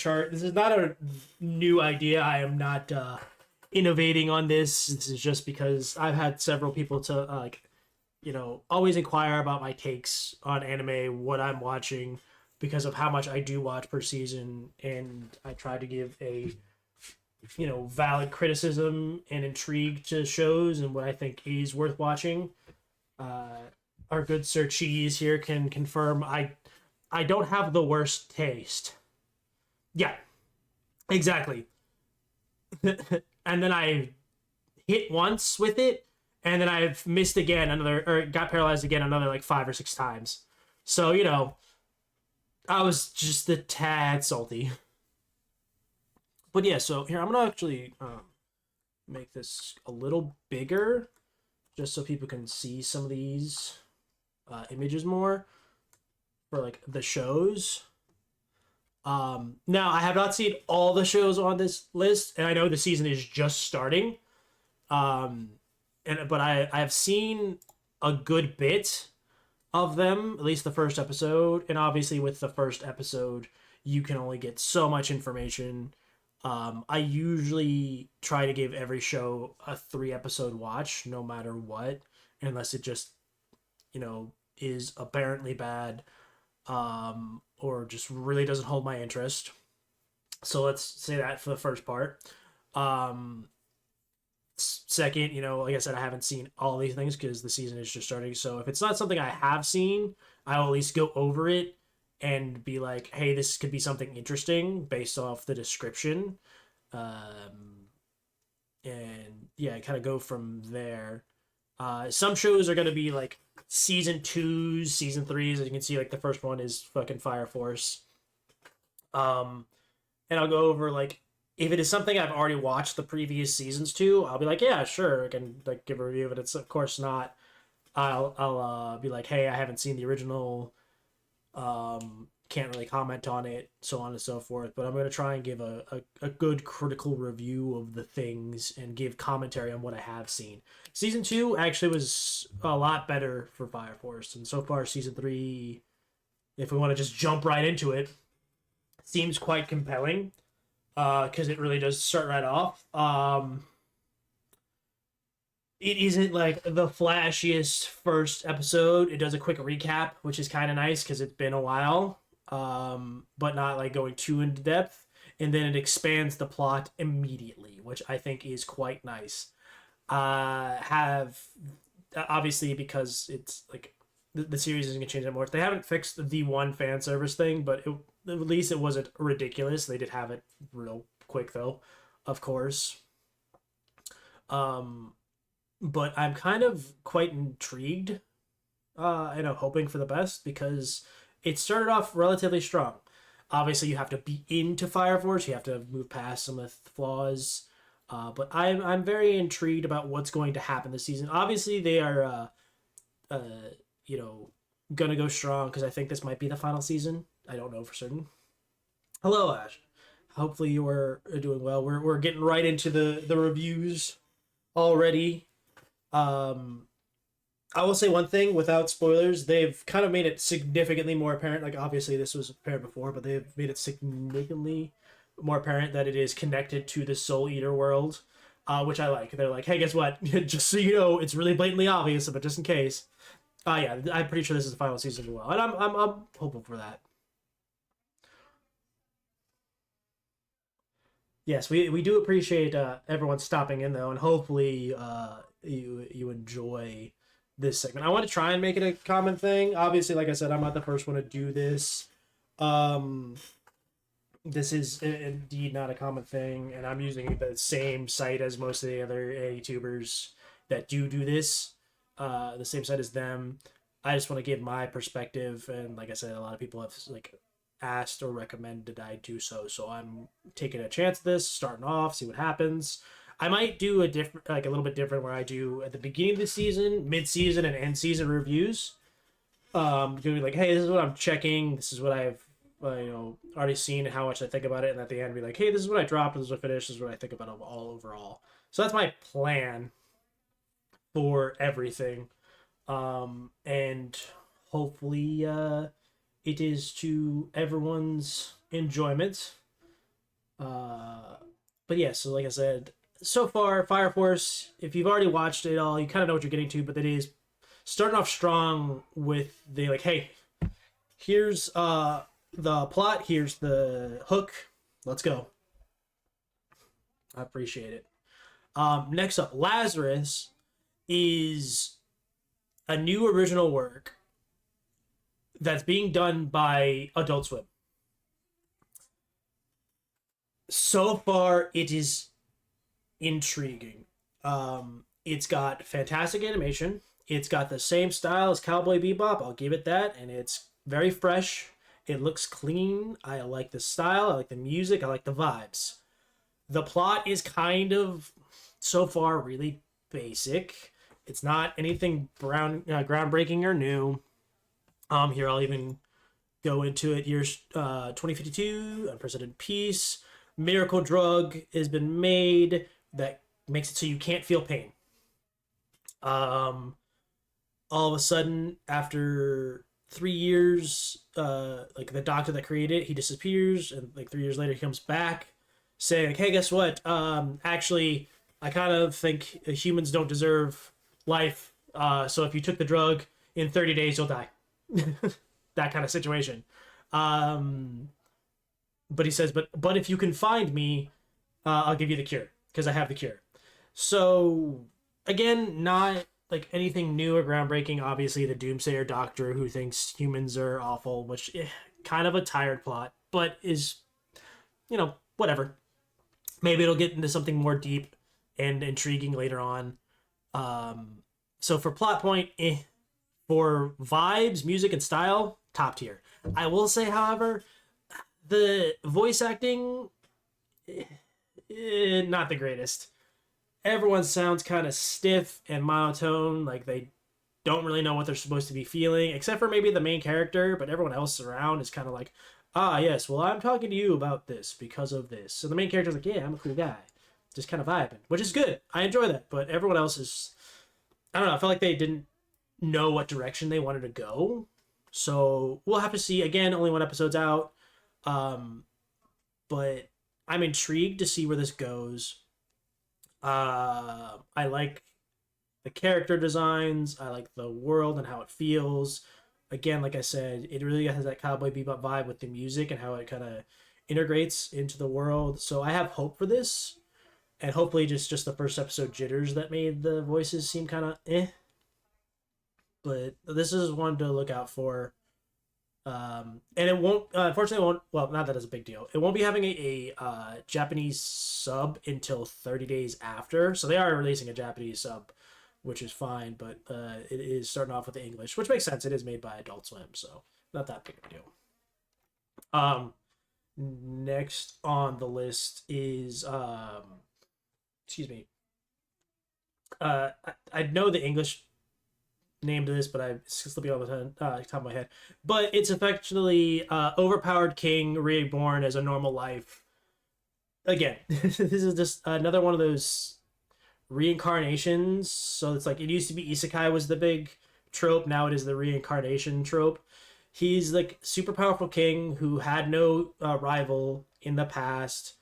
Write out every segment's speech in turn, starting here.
Anichart. This is not a new idea. I am not innovating on this. This is just because I've had several people to always inquire about my takes on anime, what I'm watching, because of how much I do watch per season, and I try to give a valid criticism and intrigue to shows and what I think is worth watching. Uh, our good Sir Cheese here can confirm I don't have the worst taste. Yeah, exactly. And then I hit once with it, and then I've missed again another, or got paralyzed again another like 5 or 6 times. So I was just a tad salty. But yeah, so here I'm gonna actually make this a little bigger, just so people can see some of these images more for like the shows. Now I have not seen all the shows on this list, and I know the season is just starting. Um, but I have seen a good bit of them, at least the first episode, and obviously with the first episode, you can only get so much information. I usually try to give every show a 3 episode watch, no matter what, unless it just is apparently bad, or just really doesn't hold my interest. So let's say that for the first part. Um, Second, like I said, I haven't seen all these things because the season is just starting. So if it's not something I have seen, I'll at least go over it and be like, hey, this could be something interesting based off the description. Um, and yeah, kind of go from there. Some shows are going to be like season twos, season threes. As you can see, like the first one is fucking Fire Force. Um, and I'll go over like if it is something I've already watched the previous seasons to, I'll be like, yeah, sure, I can like give a review of it. It's of course not. I'll be like, hey, I haven't seen the original. Can't really comment on it, so on and so forth. But I'm gonna try and give a good critical review of the things and give commentary on what I have seen. Season two actually was a lot better for Fire Force, and so far season three, if we want to just jump right into it, seems quite compelling. Because it really does start right off. It isn't like the flashiest first episode. It does a quick recap, which is kind of nice because it's been a while, but not like going too into depth. And then it expands the plot immediately, which I think is quite nice. Have obviously because it's like the series isn't gonna change that much. They haven't fixed the one fan service thing, but at least it wasn't ridiculous. They did have it real quick though, of course. Um, but I'm kind of quite intrigued, and I'm hoping for the best because it started off relatively strong. Obviously, you have to be into Fire Force. You have to move past some of the flaws. But I'm very intrigued about what's going to happen this season. Obviously, they are uh, you know gonna go strong because I think this might be the final season. I don't know for certain. Hello, Ash. Hopefully you are doing well. We're getting right into the reviews already. Um, I will say one thing without spoilers. They've kind of made it significantly more apparent. Like obviously this was apparent before, but they've made it significantly more apparent that it is connected to the Soul Eater world, which I like. They're like, hey, guess what? Just so you know, it's really blatantly obvious, but just in case. Yeah, I'm pretty sure this is the final season as well, and I'm hopeful for that. Yes, we do appreciate everyone stopping in though, and hopefully you enjoy this segment. I want to try and make it a common thing. Obviously, like I said, I'm not the first one to do this. Um, this is indeed not a common thing, and I'm using the same site as most of the other YouTubers that do this. The same site as them. I just want to give my perspective, and like I said, a lot of people have like asked or recommended I do so. So I'm taking a chance at this, starting off, see what happens. I might do a different, like a little bit different, where I do at the beginning of the season, mid-season, and end-season reviews. Doing like, hey, this is what I'm checking. This is what I've already seen and how much I think about it, and at the end be like, hey, this is what I dropped. This is what I finished. This is what I think about it all overall. So that's my plan for everything. And hopefully, it is to everyone's enjoyment. Uh, but yeah, so like I said, so far, Fire Force, if you've already watched it all, you kind of know what you're getting to, but it is starting off strong with the like, hey, here's the plot, here's the hook, let's go. I appreciate it. Next up, Lazarus is a new original work that's being done by Adult Swim. So far, it is intriguing. It's got fantastic animation. It's got the same style as Cowboy Bebop. I'll give it that, and it's very fresh. It looks clean. I like the style. I like the music. I like the vibes. The plot is kind of so far really basic. It's not anything groundbreaking or new. Here I'll even go into it. Years 2052, unprecedented peace. Miracle drug has been made that makes it so you can't feel pain. Um, all of a sudden, after 3 years, like the doctor that created it, he disappears, and like 3 years later, he comes back, saying, like, "Hey, guess what? Actually, I kind of think humans don't deserve life. So if you took the drug in 30 days, you'll die." That kind of situation. Um, but he says, but if you can find me, I'll give you the cure because I have the cure. So again, not like anything new or groundbreaking. Obviously, the Doomsayer Doctor who thinks humans are awful, which kind of a tired plot, but is whatever. Maybe it'll get into something more deep and intriguing later on. So for plot point, for vibes, music, and style, top tier. I will say, however, the voice acting, not the greatest. Everyone sounds kind of stiff and monotone, like they don't really know what they're supposed to be feeling, except for maybe the main character, but everyone else around is kind of like, ah, yes, well, I'm talking to you about this because of this. So the main character's like, yeah, I'm a cool guy. Just kind of vibing, which is good. I enjoy that, but everyone else is, I don't know, I felt like they didn't know what direction they wanted to go. So we'll have to see. Again, only one episode's out. Um, but I'm intrigued to see where this goes. I like the character designs. I like the world and how it feels. Again, like I said, it really has that Cowboy Bebop vibe with the music and how it kind of integrates into the world. So I have hope for this, and hopefully just the first episode jitters that made the voices seem kind of eh. But this is one to look out for. And it won't, unfortunately, it won't. Well, not that it's a big deal. It won't be having a Japanese sub until 30 days after. So they are releasing a Japanese sub, which is fine. But it is starting off with the English, which makes sense. It is made by Adult Swim, so not that big of a deal. Um, Next on the list is excuse me. I know the English name to this, but I slipping off the top of my head. But it's effectively overpowered king reborn as a normal life. Again, this is just another one of those reincarnations. So it's like it used to be isekai was the big trope. Now it is the reincarnation trope. He's like super powerful king who had no rival in the past,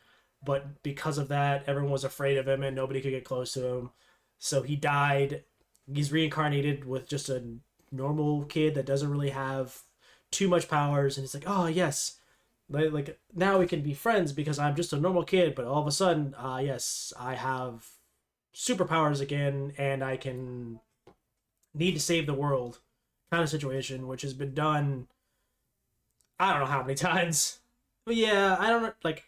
but because of that, everyone was afraid of him and nobody could get close to him. So he died. He's reincarnated with just a normal kid that doesn't really have too much powers, and it's like, oh yes, like now we can be friends because I'm just a normal kid, but all of a sudden, yes, I have superpowers again, and I can need to save the world, kind of situation, which has been done. I don't know how many times, but yeah, I don't like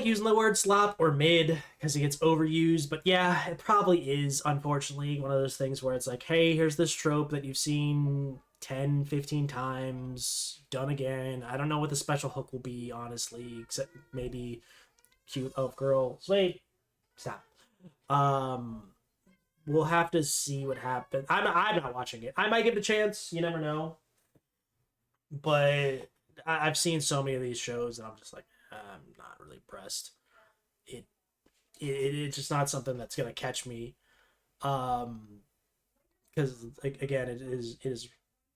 using the word slop or mid because it gets overused, but yeah, it probably is, unfortunately, one of those things where it's like, hey, here's this trope that you've seen 10, 15 times, done again. I don't know what the special hook will be, honestly, except maybe cute elf girl. Wait, stop. Um, we'll have to see what happens. I'm not watching it. I might give it a chance. You never know. But I've seen so many of these shows, and I'm just like, I'm not really impressed. It, it's just not something that's gonna catch me. Um, because like, again, it is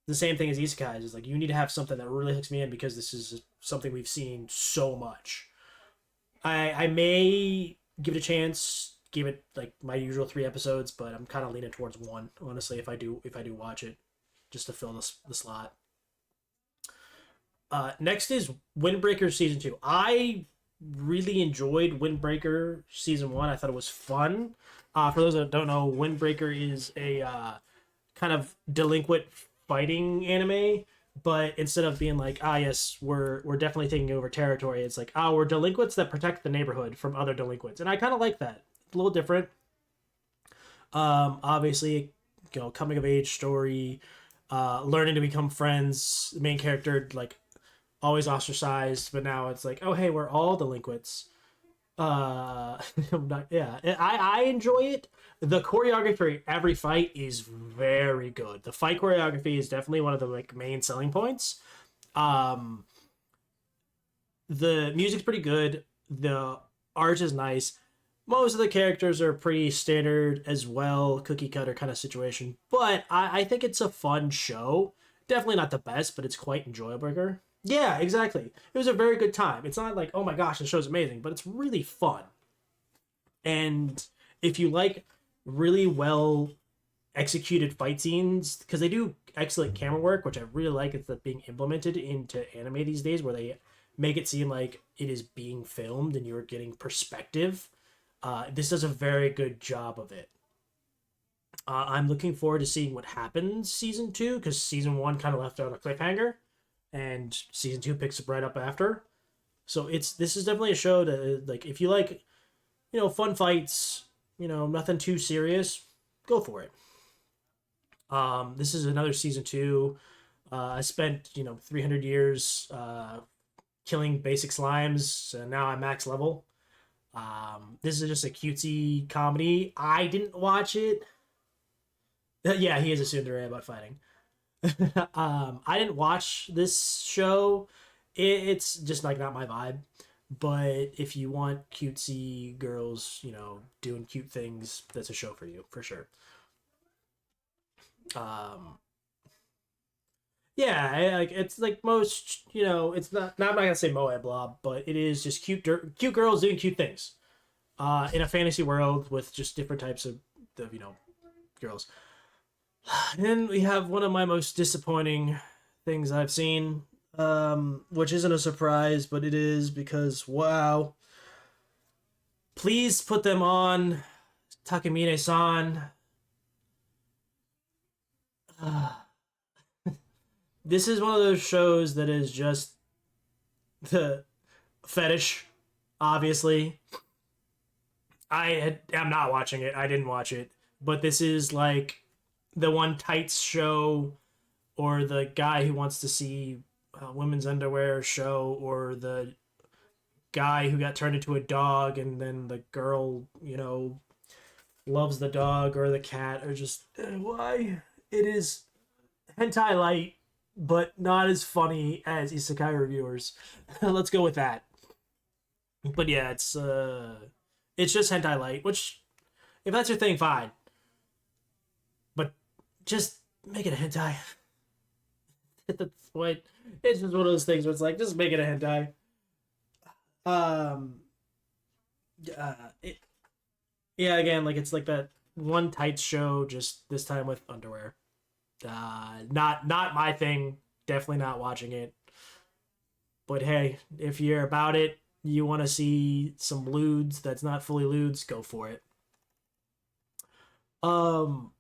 the same thing as isekais. Is like you need to have something that really hooks me in because this is something we've seen so much. I may give it a chance, give it like my usual 3 episodes, but I'm kind of leaning towards one, honestly. If I do watch it, just to fill the slot. Next is Windbreaker season two. I really enjoyed Windbreaker season one. I thought it was fun. For those that don't know, Windbreaker is a kind of delinquent fighting anime, but instead of being like, ah, yes, we're definitely taking over territory, it's like, ah, we're delinquents that protect the neighborhood from other delinquents, and I kind of like that. It's a little different. Obviously, coming of age story, learning to become friends. The main character like always ostracized, but now it's like, oh hey, we're all delinquents. I'm not, yeah, I enjoy it. The choreography for every fight is very good. The fight choreography is definitely one of the like main selling points. Um, the music's pretty good. The art is nice. Most of the characters are pretty standard as well, cookie cutter kind of situation. But I think it's a fun show. Definitely not the best, but it's quite enjoyable. Yeah, exactly. It was a very good time. It's not like, oh my gosh, the show's amazing, but it's really fun. And if you like really well executed fight scenes, because they do excellent camera work, which I really like, it's being implemented into anime these days, where they make it seem like it is being filmed and you're getting perspective. This does a very good job of it. I'm looking forward to seeing what happens season two, because season one kind of left out a cliffhanger, and season two picks up right up after. So this is definitely a show that like if you like fun fights, nothing too serious, go for it. This is another season two. I spent 300 years killing basic slimes, and now I'm max level. This is just a cutesy comedy. I didn't watch it. Yeah, he is a tsundere about fighting. I didn't watch this show. It's just like not my vibe. But if you want cutesy girls, doing cute things, that's a show for you for sure. Um, yeah, like it's like most, it's not. I'm not gonna say moe blob, but it is just cute girls doing cute things. In a fantasy world with just different types of girls. And then we have one of my most disappointing things I've seen, which isn't a surprise, but it is because wow, please put them on Takamine-san. This is one of those shows that is just the fetish. Obviously, I'm not watching it. I didn't watch it, but this is like the one tights show, or the guy who wants to see women's underwear show, or the guy who got turned into a dog and then the girl, loves the dog or the cat, or just why it is hentai light, but not as funny as isekai reviewers. Let's go with that. But yeah, it's just hentai light, which if that's your thing, fine. But just make it a hentai. That's what it's just one of those things where it's like just make it a hentai. Um, it, yeah, again, like it's like that one tights show, just this time with underwear. Not my thing. Definitely not watching it. But hey, if you're about it, you want to see some lewds that's not fully lewds, go for it. Um,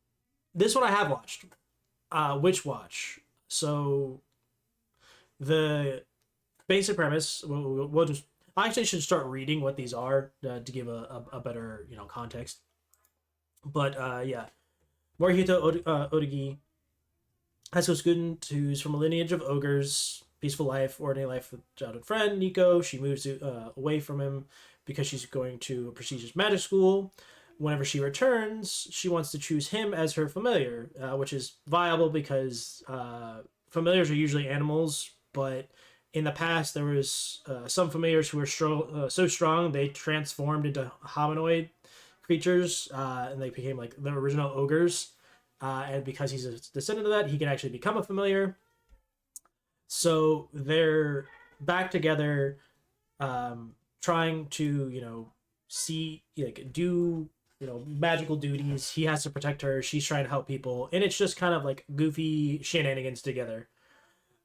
this one I have watched. Witch Watch. So the basic premise. We'll just. I actually should start reading what these are to give a better context. But yeah, Morihito Odigi, high school student who's from a lineage of ogres, peaceful life, ordinary life with childhood friend Nico. She moves away from him because she's going to a prestigious magic school. Whenever she returns, she wants to choose him as her familiar, which is viable because familiars are usually animals. But in the past, there was some familiars who were so strong they transformed into hominoid creatures, and they became like the original ogres. And because he's a descendant of that, he can actually become a familiar. So they're back together. trying to, see, like, do, magical duties. He has to protect her. She's trying to help people, and it's just kind of like goofy shenanigans together.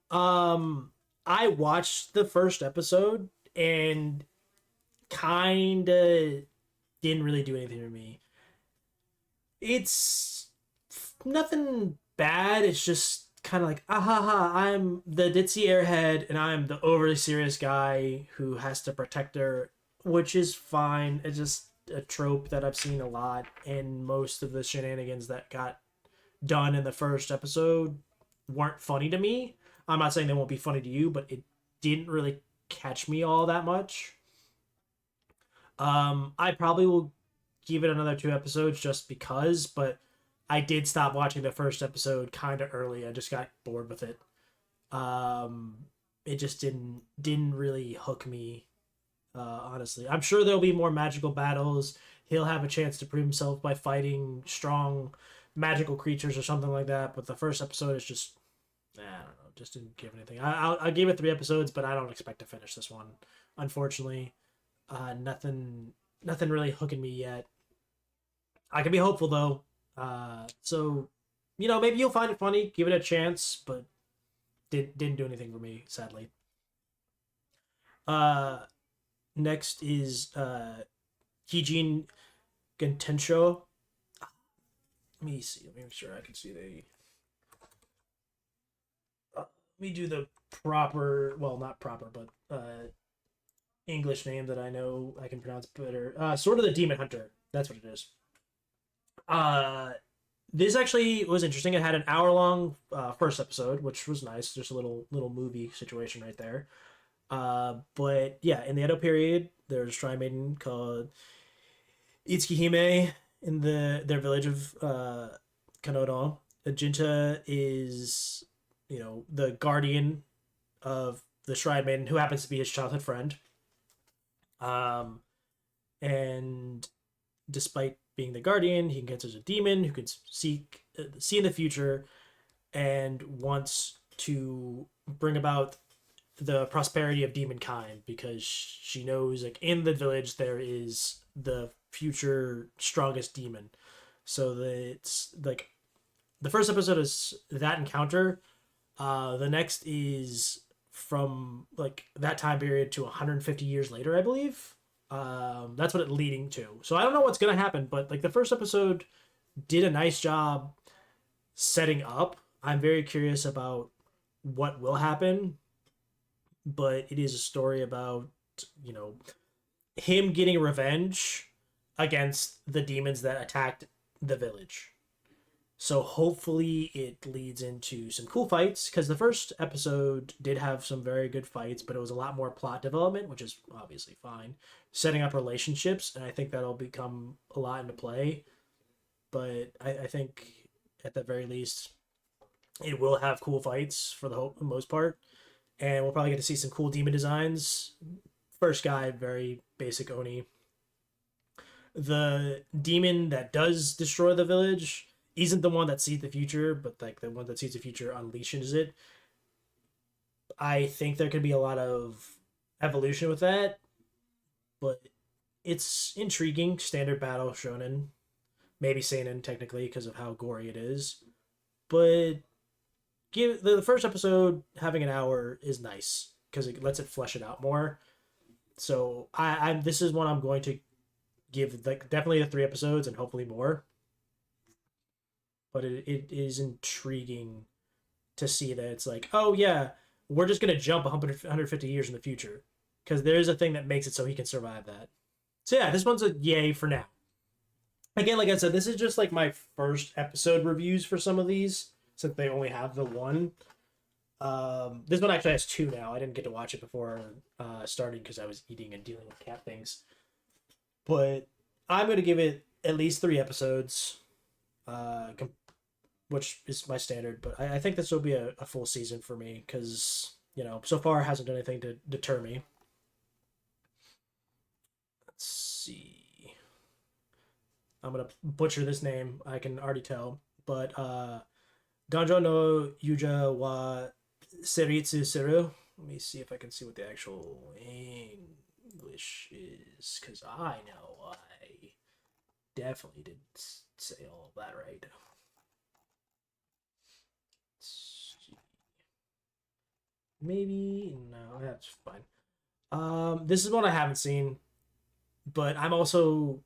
Um, I watched the first episode and kind of didn't really do anything for me. It's nothing bad. It's just kind of like, ah ha ha, I'm the ditzy airhead and I'm the overly serious guy who has to protect her, which is fine. It's just a trope that I've seen a lot, and most of the shenanigans that got done in the first episode weren't funny to me. I'm not saying they won't be funny to you, but it didn't really catch me all that much. I probably will give it another 2 episodes just because, but I did stop watching the first episode kind of early. I just got bored with it. Um, it just didn't really hook me. Honestly, I'm sure there'll be more magical battles. He'll have a chance to prove himself by fighting strong magical creatures or something like that. But the first episode is just, I don't know, just didn't give anything. I'll give it 3 episodes, but I don't expect to finish this one. Unfortunately, nothing really hooking me yet. I can be hopeful though. So maybe you'll find it funny. Give it a chance, but didn't do anything for me, sadly. Uh, Next is Kijin Gentensho. Let me see. Let me make sure I can see the. Let me do the proper. Well, not proper, but English name that I know I can pronounce better. Sort of the Demon Hunter. That's what it is. Uh, this actually was interesting. It had an hour long first episode, which was nice. Just a little movie situation right there. But yeah, in the Edo period, there's a shrine maiden called Itsukihime in their village of Kanodo. Jinta is, the guardian of the shrine maiden, who happens to be his childhood friend. Um, and despite being the guardian, he encounters a demon who can see in the future and wants to bring about the prosperity of demon kind because she knows, like, in the village there is the future strongest demon. So it's like the first episode is that encounter. The next is from like that time period to 150 years later, I believe. That's what it's leading to. So I don't know what's gonna happen, but like the first episode did a nice job setting up. I'm very curious about what will happen, but it is a story about, you know him getting revenge against the demons that attacked the village. So hopefully it leads into some cool fights because the first episode did have some very good fights, but it was a lot more plot development, which is obviously fine. Setting up relationships, and I think that'll become a lot into play. But I think at the very least, it will have cool fights for the most part, and we'll probably get to see some cool demon designs. First guy, very basic Oni. The demon that does destroy the village isn't the one that sees the future, but like the one that sees the future unleashes it. I think there could be a lot of evolution with that, but it's intriguing. Standard battle shonen, maybe seinen technically because of how gory it is, but give the first episode having an hour is nice because it lets it flesh it out more. So I this is one I'm going to give, like, definitely the 3 episodes and hopefully more. But it is intriguing to see that it's like, oh yeah, we're just gonna jump 150 years in the future because there is a thing that makes it so he can survive that. So yeah, this one's a yay for now. Again, like I said, this is just like my first episode reviews for some of these since they only have the one. This one actually has two now. I didn't get to watch it before starting because I was eating and dealing with cat things. But I'm gonna give it at least 3 episodes, uh, which is my standard. But I think this will be a full season for me because so far it hasn't done anything to deter me. Let's see. I'm gonna butcher this name. I can already tell, but Ganjo no Yuja wa Seritsu Seru. Let me see if I can see what the actual English is, because I know I definitely didn't say all of that right. Let's see. Maybe no, that's fine. This is one I haven't seen, but I'm also,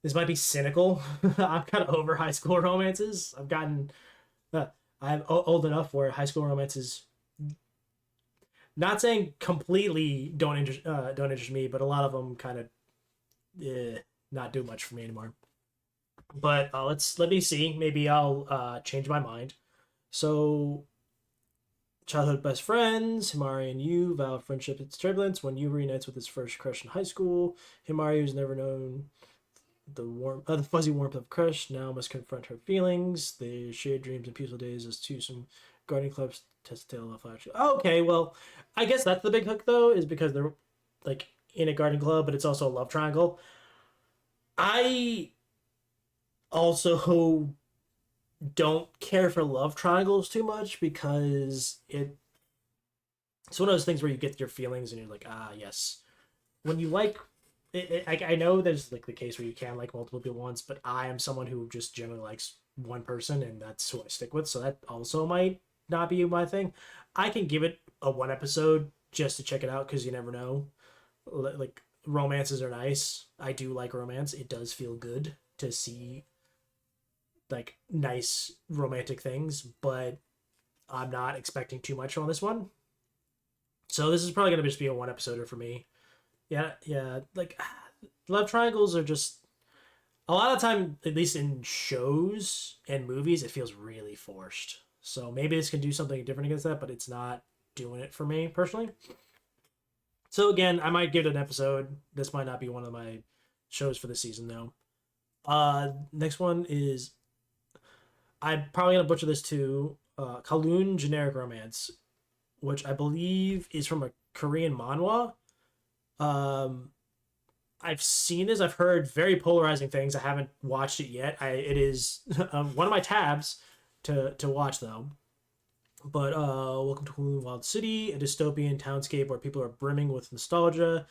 this might be cynical. I'm kind of over high school romances. I'm old enough where high school romances, not saying completely don't interest me, but a lot of them kind of not do much for me anymore. But let me see. Maybe I'll change my mind. So, childhood best friends, Himari and Yu vow friendship its turbulence when Yu reunites with his first crush in high school. Himari, who's never known the fuzzy warmth of crush, now must confront her feelings. They shared dreams and peaceful days as two some gardening clubs test tale of flash. Okay, well, I guess that's the big hook though, is because they're like in a garden club, but it's also a love triangle. I also don't care for love triangles too much because it's one of those things where you get your feelings and you're like, ah, yes. When you like I know there's like the case where you can like multiple people once, but I am someone who just generally likes one person and that's who I stick with. So that also might not be my thing. I can give it a one episode just to check it out because you never know. Like romances are nice. I do like romance. It does feel good to see like nice romantic things, but I'm not expecting too much on this one. So this is probably gonna just be a one episoder for me. Yeah. Like love triangles are just a lot of time, at least in shows and movies, it feels really forced. So maybe this can do something different against that, but it's not doing it for me personally. So again, I might give it an episode. This might not be one of my shows for the season though. Next one is, I'm probably gonna butcher this too. Kowloon Generic Romance, which I believe is from a Korean manhwa. I've seen this. I've heard very polarizing things. I haven't watched it yet. It is one of my tabs to watch though. But welcome to Kowloon Wild City, a dystopian townscape where people are brimming with nostalgia,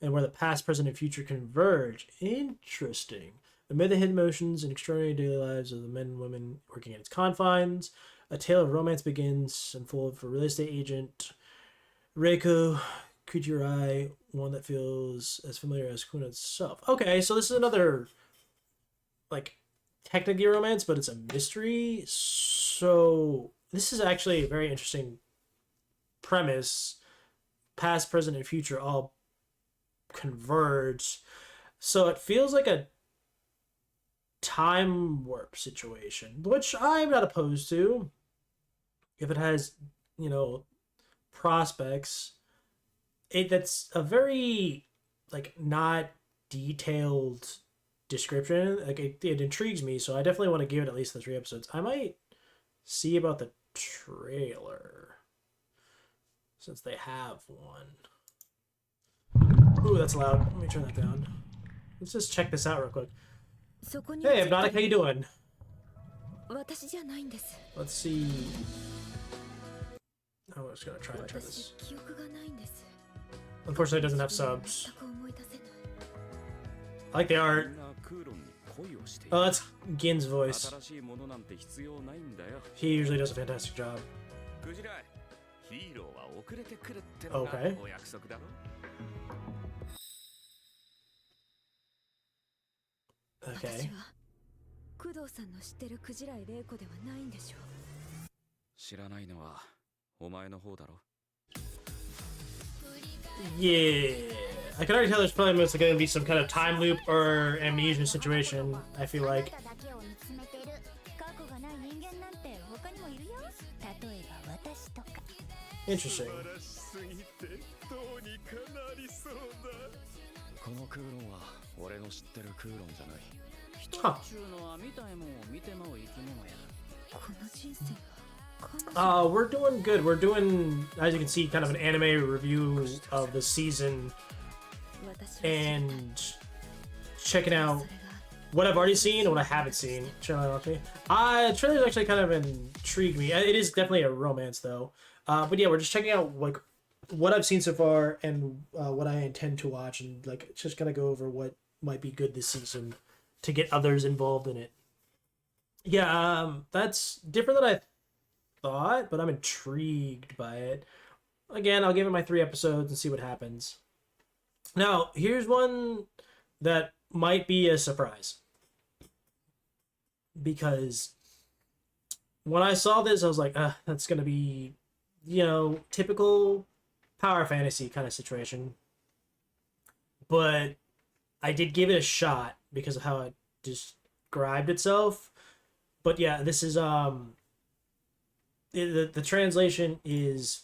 and where the past, present, and future converge. Interesting. Amid the hidden emotions and extraordinary daily lives of the men and women working at its confines, a tale of romance begins, unfold for real estate agent Reiko Kujirai, one that feels as familiar as Kuna itself. Okay, so this is another, like, technically romance, but it's a mystery. So this is actually a very interesting premise. Past, present, and future all converge. So it feels like a time warp situation, which I'm not opposed to. If it has, prospects. That's a very like not detailed description. Like it intrigues me, so I definitely want to give it at least the 3 episodes. I might see about the trailer since they have one. Ooh, that's loud. Let me turn that down. Let's just check this out real quick. Hey, Hypnotic, how you doing? Let's see. Oh, I'm just gonna try and turn this. Unfortunately, it doesn't have subs. I like the art. Oh, that's Gin's voice. He usually does a fantastic job. Okay. Okay. Yeah, I can already tell there's probably most going to be some kind of time loop or amnesia situation. I feel like. Interesting. Huh. We're doing good. We're doing, as you can see, kind of an anime review of the season and checking out what I've already seen and what I haven't seen. Trailer's actually kind of intrigued me. It is definitely a romance though. But yeah, we're just checking out like what I've seen so far and what I intend to watch, and like just gonna go over what might be good this season to get others involved in it. Yeah, that's different than I thought, but I'm intrigued by it. Again, I'll give it my 3 episodes and see what happens. Now, here's one that might be a surprise because when I saw this, I was like, that's gonna be, typical power fantasy kind of situation. But I did give it a shot because of how it described itself. But yeah, this is the translation is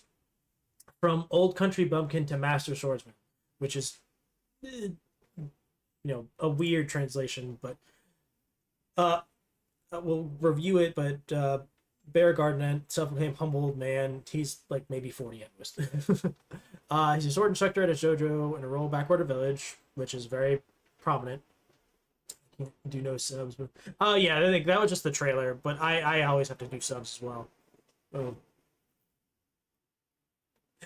from Old Country Bumpkin to Master Swordsman, which is a weird translation, but uh we'll review it. But Bear Gardener, self-proclaimed humble old man, he's like maybe 40 at most. He's a sword instructor at a dojo in a rural backwater village, which is very prominent. Can't do no subs, but yeah, I think that was just the trailer. But I always have to do subs as well. Oh.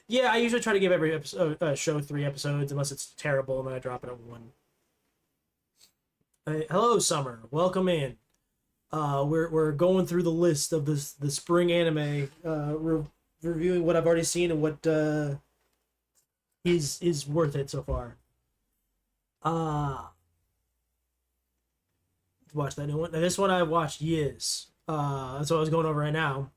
Yeah, I usually try to give every episode show 3 episodes unless it's terrible, and then I drop it at one. Hello, Summer. Welcome in. We're going through the list of the spring anime, reviewing what I've already seen and what is worth it so far. Uh Watch that new one. Now, this one I watched years. That's what I was going over right now.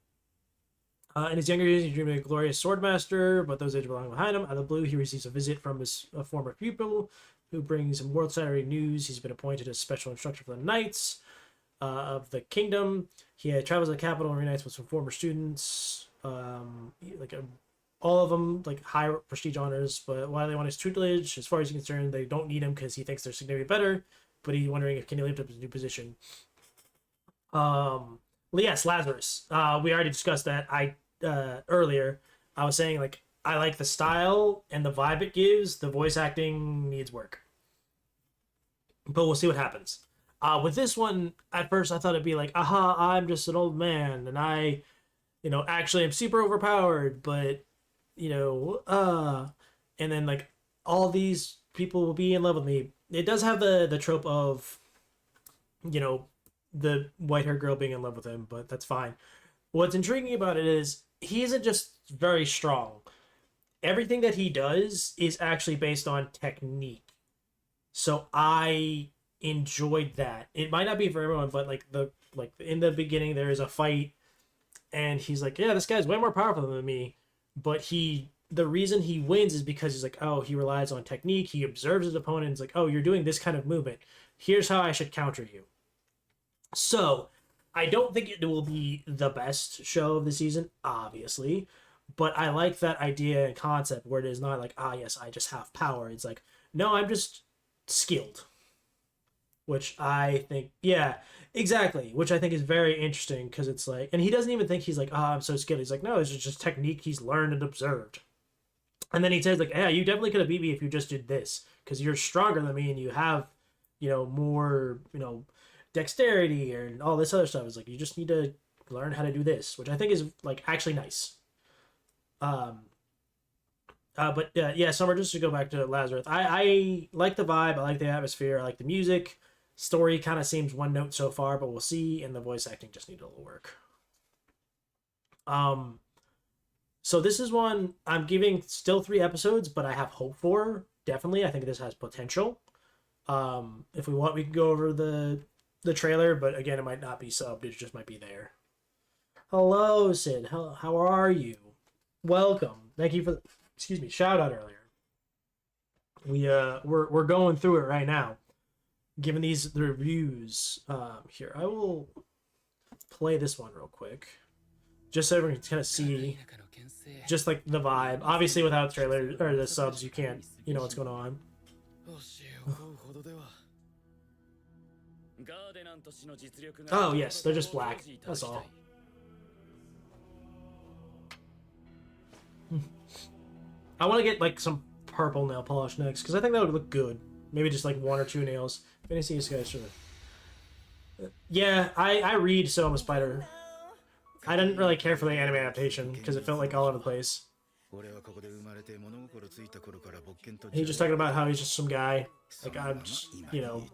In his younger years, he dreamed of a glorious swordmaster, but those days were long behind him. Out of the blue, he receives a visit from his former pupil, who brings him world-shattering news. He's been appointed as special instructor for the knights of the kingdom. He travels to the capital and reunites with some former students, all of them like high prestige honors. But while they want his tutelage, as far as he's concerned, they don't need him because he thinks they're significantly better. But he's wondering if can he lift up his new position. Yes, Lazarus. We already discussed that. Earlier, I was saying like I like the style and the vibe it gives. The voice acting needs work, but we'll see what happens. With this one, at first I thought it'd be like, aha, I'm just an old man, and I, actually am super overpowered, but, and then like all these people will be in love with me. It does have the trope of, you know, the white haired girl being in love with him, but that's fine. What's intriguing about it is he isn't just very strong. Everything that he does is actually based on technique. So I enjoyed that. It might not be for everyone, but like in the beginning there is a fight and he's like, yeah, this guy's way more powerful than me. But the reason he wins is because he's like, oh, he relies on technique. He observes his opponent and is like, oh, you're doing this kind of movement. Here's how I should counter you. So I don't think it will be the best show of the season, obviously, but I like that idea and concept where it is not like, ah, yes, I just have power. It's like, no, I'm just skilled, which I think, yeah, exactly, which I think is very interesting because it's like, and he doesn't even think he's like, ah, I'm so skilled. He's like, no, it's just technique he's learned and observed. And then he says like, yeah, you definitely could have beat me if you just did this because you're stronger than me and you have, more, dexterity and all this other stuff. Is like you just need to learn how to do this, which I think is like actually nice. Um, but yeah, Summer. Just to go back to Lazarus, I like the vibe. I like the atmosphere. I like the music. Story kind of seems one note so far, but we'll see. And the voice acting just needs a little work. Um, so this is one I'm giving still 3 episodes, but I have hope for. Definitely, I think this has potential. If we want, we can go over the trailer, but again, it might not be subbed. It just might be there. Hello, Sid. How are you? Welcome. Thank you for shout out earlier. We're going through it right now, giving these the reviews. Here I will play this one real quick, just so everyone can kind of see, just like the vibe. Obviously, without the trailer or the subs, you can't what's going on. Oh yes, they're just black. That's all. I want to get like some purple nail polish next because I think that would look good. Maybe just like 1 or 2 nails. If any see this guy, sure. Yeah, I read So I'm a Spider. I didn't really care for the anime adaptation because it felt like all over the place. He's just talking about how he's just some guy. Like, I'm just, you know.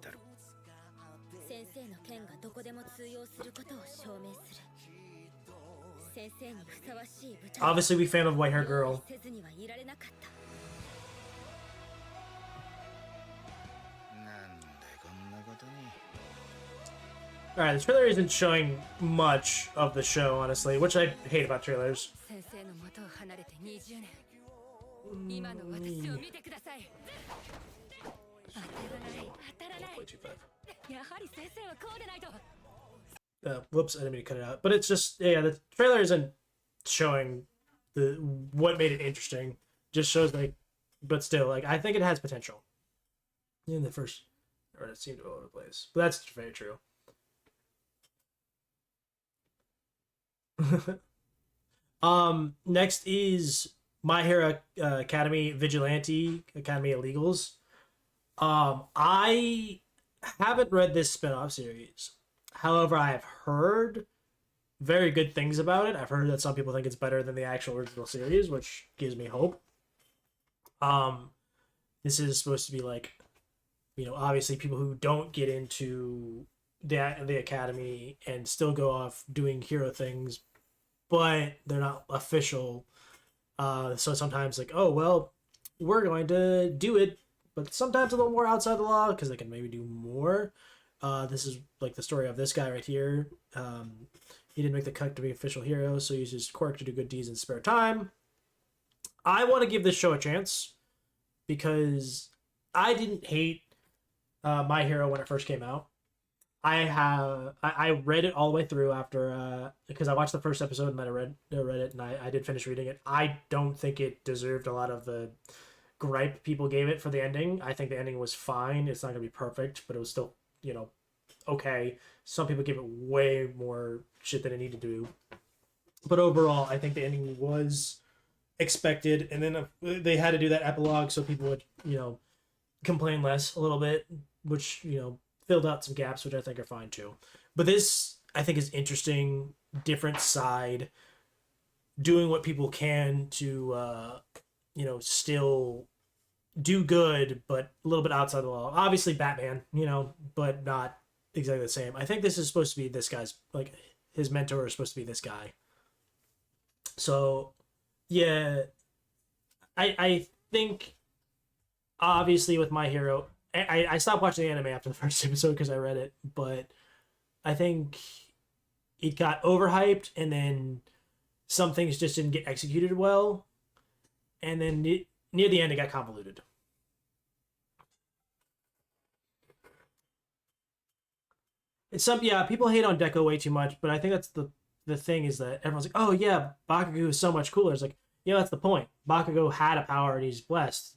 Obviously, we fan of white hair girl. Alright, the trailer isn't showing much of the show, honestly, which I hate about trailers. Whoops, I didn't mean to cut it out. But it's just, yeah, the trailer isn't showing what made it interesting. Just shows, like, but still, like, I think it has potential. In the first, or it seemed all over the place. But that's very true. Next is My Hero Academy Vigilante Academy Illegals. I haven't read this spin-off series. However, I have heard very good things about it. I've heard that some people think it's better than the actual original series, which gives me hope. This is supposed to be like, you know, obviously people who don't get into the academy and still go off doing hero things, but they're not official. So sometimes like, oh, well, we're going to do it, but sometimes a little more outside the law because they can maybe do more. This is like the story of this guy right here. He didn't make the cut to be official hero, so he uses his quirk to do good deeds in spare time. I want to give this show a chance because I didn't hate My Hero when it first came out. I read it all the way through after because I watched the first episode and then I read it and I did finish reading it. I don't think it deserved a lot of the gripe people gave it for the ending. I think the ending was fine. It's not gonna be perfect, but it was still, you know, okay. Some people give it way more shit than it needed to do. But overall, I think the ending was expected, and then they had to do that epilogue so people would, you know, complain less a little bit, which, you know, filled out some gaps, which I think are fine too. But this, I think, is interesting, different side, doing what people can to, you know, still do good, but a little bit outside the law. Obviously, Batman, you know, but not exactly the same. I think this is supposed to be this guy's, like, his mentor is supposed to be this guy. So, yeah, I think, obviously, with My Hero, I stopped watching the anime after the first episode because I read it, but I think it got overhyped, and then some things just didn't get executed well, and then near the end it got convoluted. It's some, yeah, people hate on Deco way too much, but I think that's the thing is that everyone's like, oh yeah, Bakugo is so much cooler. It's like, yeah, that's the point. Bakugo had a power and he's blessed.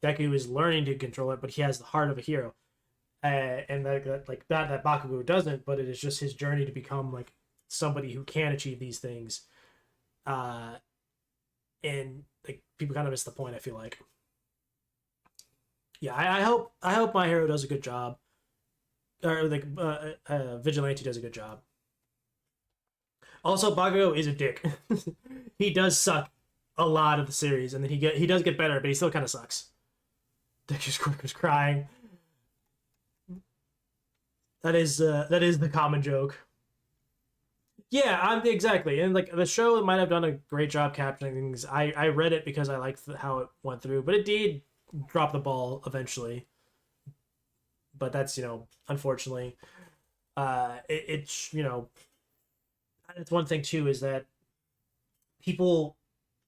Deku is learning to control it, but he has the heart of a hero, and that Bakugo doesn't. But it is just his journey to become like somebody who can achieve these things, and like people kind of miss the point. I feel like, yeah, I hope My Hero does a good job, or like Vigilante does a good job. Also, Bakugo is a dick. He does suck a lot of the series, and then he does get better, but he still kind of sucks. Dexter's Quirk was crying. That is the common joke. Yeah, exactly, and like the show might have done a great job capturing things. I read it because I liked how it went through, but it did drop the ball eventually. But that's, you know, unfortunately, it's, you know, that's one thing too, is that people.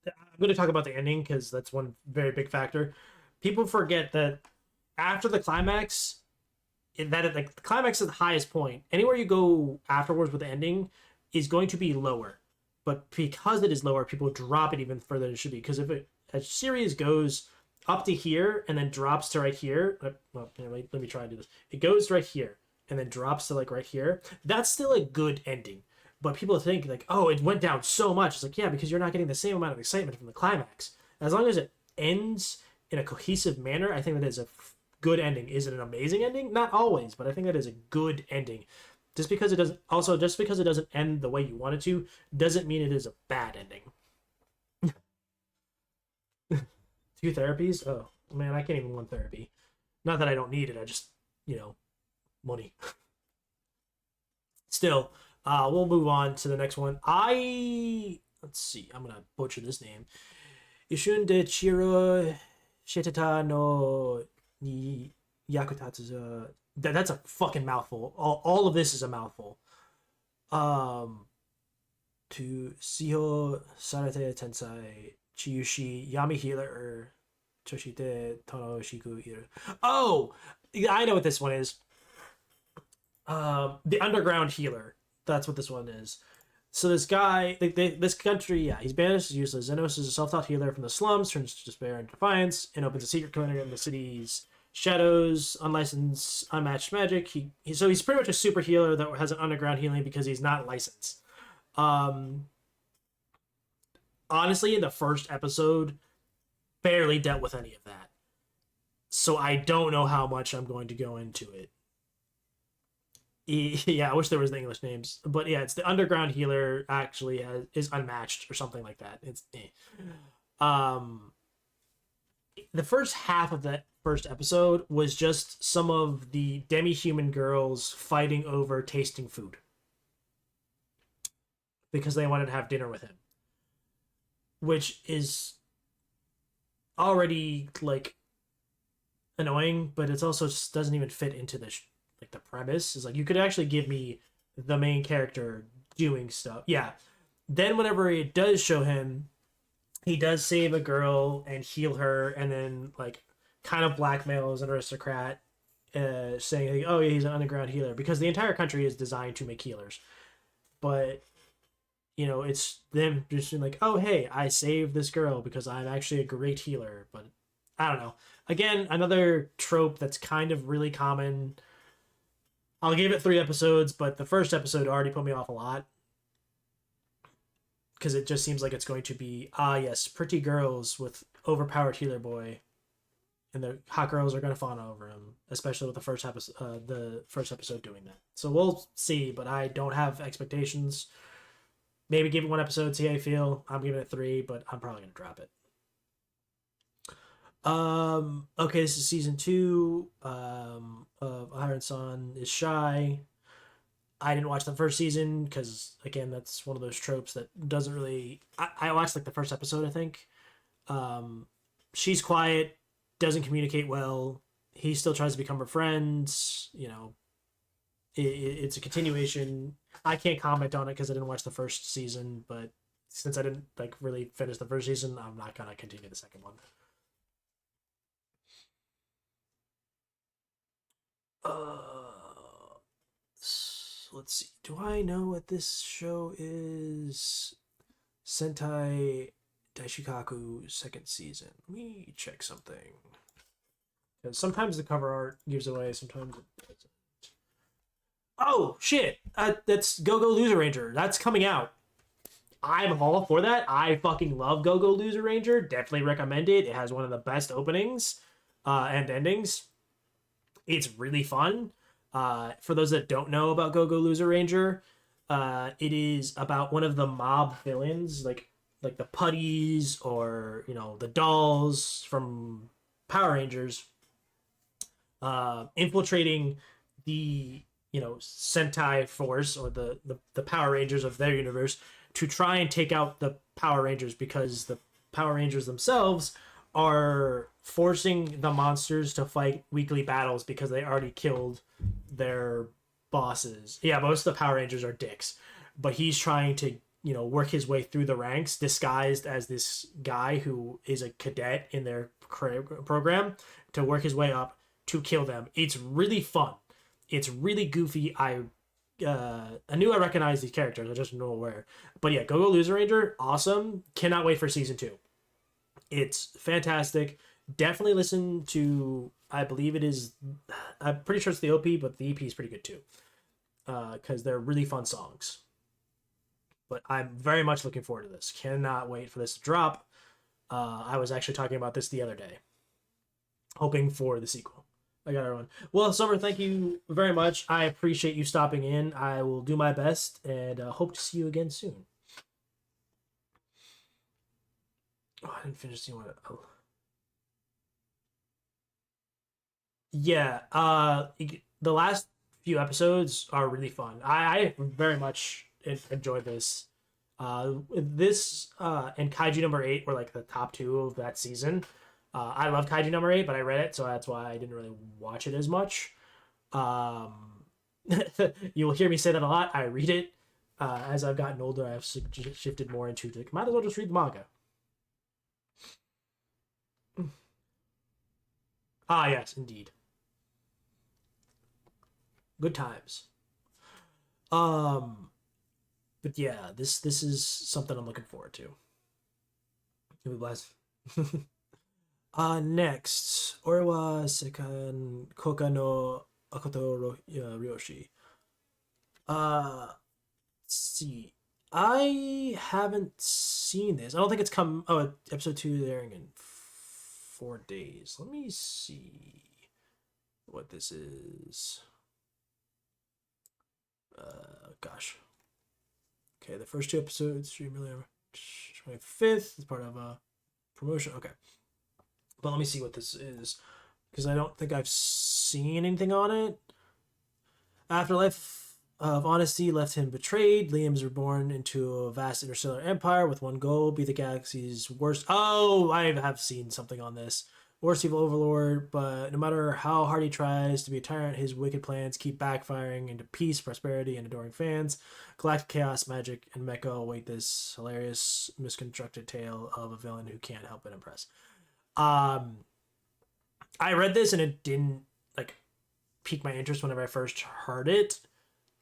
I'm going to talk about the ending because that's one very big factor. People forget that after the climax, like the climax is the highest point. Anywhere you go afterwards with the ending is going to be lower, but because it is lower, people drop it even further than it should be. Because if a series goes up to here and then drops to right here, well, let me try and do this. It goes right here and then drops to like right here. That's still a good ending. But people think like, oh, it went down so much. It's like, yeah, because you're not getting the same amount of excitement from the climax. As long as it ends in a cohesive manner, I think that is a good ending. Is it an amazing ending? Not always, but I think that is a good ending. Just because it doesn't end the way you want it to, doesn't mean it is a bad ending. 2 therapies. Oh man, I can't even 1 therapy. Not that I don't need it. I just money. Still, we'll move on to the next one. Let's see. I'm gonna butcher this name. Ishun de Chiro Shitata no ni Yakutatsu. That's a fucking mouthful. All of this is a mouthful. Um, to Siho Sarate Tensai Chiyushi Yami Healer Choshite Tono Shiku Healer. Oh, I know what this one is. The Underground Healer. That's what this one is. So this guy, this country, yeah, he's banished as useless. Zenos is a self-taught healer from the slums, turns to despair and defiance, and opens a secret clinic in the city's shadows, unlicensed, unmatched magic. So he's pretty much a super healer that has an underground healing because he's not licensed. Um, Honestly, in the first episode, barely dealt with any of that. So I don't know how much I'm going to go into it. Yeah, I wish there was the English names, but yeah, it's the underground healer is unmatched or something like that. Um, the first half of that first episode was just some of the demi-human girls fighting over tasting food because they wanted to have dinner with him, which is already like annoying, but it's also just doesn't even fit into like the premise. Is like you could actually give me the main character doing stuff. Yeah. Then whenever it does show him, he does save a girl and heal her, and then like kind of blackmails an aristocrat, saying, like, "Oh yeah, he's an underground healer," because the entire country is designed to make healers. But it's them just being like, "Oh hey, I saved this girl because I'm actually a great healer." But I don't know. Again, another trope that's kind of really common. I'll give it 3 episodes, but the first episode already put me off a lot because it just seems like it's going to be yes, pretty girls with overpowered healer boy, and the hot girls are going to fawn over him, especially with the first episode doing that. So we'll see, but I don't have expectations. Maybe give it 1 episode, see how I feel. I'm giving it 3, but I'm probably going to drop it. Okay, this is season 2 of Iron Son is Shy. I didn't watch the first season because again, that's one of those tropes that doesn't really. I watched like the first episode, I think. Um, she's quiet, doesn't communicate well. He still tries to become her friend. It's a continuation. I can't comment on it because I didn't watch the first season, but since I didn't like really finish the first season, I'm not gonna continue the second one. Uh, let's see. Do I know what this show is? Sentai Daishikaku second season. Let me check something. Because sometimes the cover art gives away, sometimes it doesn't. Oh shit! That's Go Go Loser Ranger. That's coming out. I'm all for that. I fucking love Go Go Loser Ranger. Definitely recommend it. It has one of the best openings and endings. It's really fun. For those that don't know about Go Go Loser Ranger, it is about one of the mob villains, like the putties or the dolls from Power Rangers, infiltrating the Sentai force or the Power Rangers of their universe to try and take out the Power Rangers because the Power Rangers themselves are forcing the monsters to fight weekly battles because they already killed their bosses. Yeah, most of the Power Rangers are dicks, but he's trying to work his way through the ranks disguised as this guy who is a cadet in their program to work his way up to kill them. It's really fun. It's really goofy. I knew I recognized these characters. I just don't know where. But yeah, Go Go Loser Ranger, awesome. Cannot wait for season 2. It's fantastic. Definitely listen to. I believe it is. I'm pretty sure it's the OP, but the EP is pretty good too. Because they're really fun songs. But I'm very much looking forward to this. Cannot wait for this to drop. I was actually talking about this the other day, hoping for the sequel. I got everyone. Well, Summer, thank you very much. I appreciate you stopping in. I will do my best and hope to see you again soon. Oh, I didn't finish seeing what. Oh. Yeah, the last few episodes are really fun. I very much enjoyed this. This and Kaiju number 8 were like the top two of that season. I love Kaiju number 8, but I read it, so that's why I didn't really watch it as much. Um, you will hear me say that a lot. I read it. As I've gotten older, I've shifted more into like, might as well just read the manga. Ah, yes, indeed, good times. Um, but yeah, this is something I'm looking forward to. Give me bless. Next, Orwa Sekan Koka no Akoto Ryoshi. Uh, let's see. I haven't seen this. I don't think it's come. Oh, episode 2 is airing in 4 days. Let me see what this is. Gosh. Okay, the first two episodes stream earlier 25th is part of a promotion. Okay, but let me see what this is because I don't think I've seen anything on it. Afterlife of Honesty left him betrayed. Liam's reborn into a vast interstellar empire with one goal: be the galaxy's worst. Oh, I have seen something on this. Worst evil overlord, but no matter how hard he tries to be a tyrant, his wicked plans keep backfiring into peace, prosperity, and adoring fans. Galactic chaos, magic, and mecha await this hilarious, misconstructed tale of a villain who can't help but impress. Um, I read this and it didn't like pique my interest whenever I first heard it,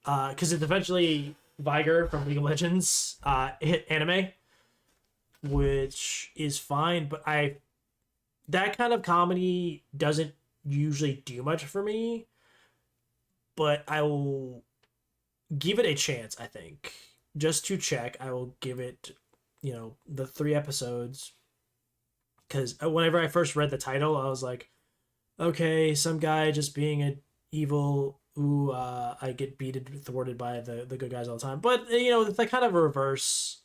because it's eventually Viger from League of Legends hit anime, which is fine, but I that kind of comedy doesn't usually do much for me. But I will give it a chance. I think just to check, I will give it, the 3 episodes because whenever I first read the title, I was like, okay, some guy just being an evil. Ooh, I get beaten, thwarted by the good guys all the time. But that kind of reverse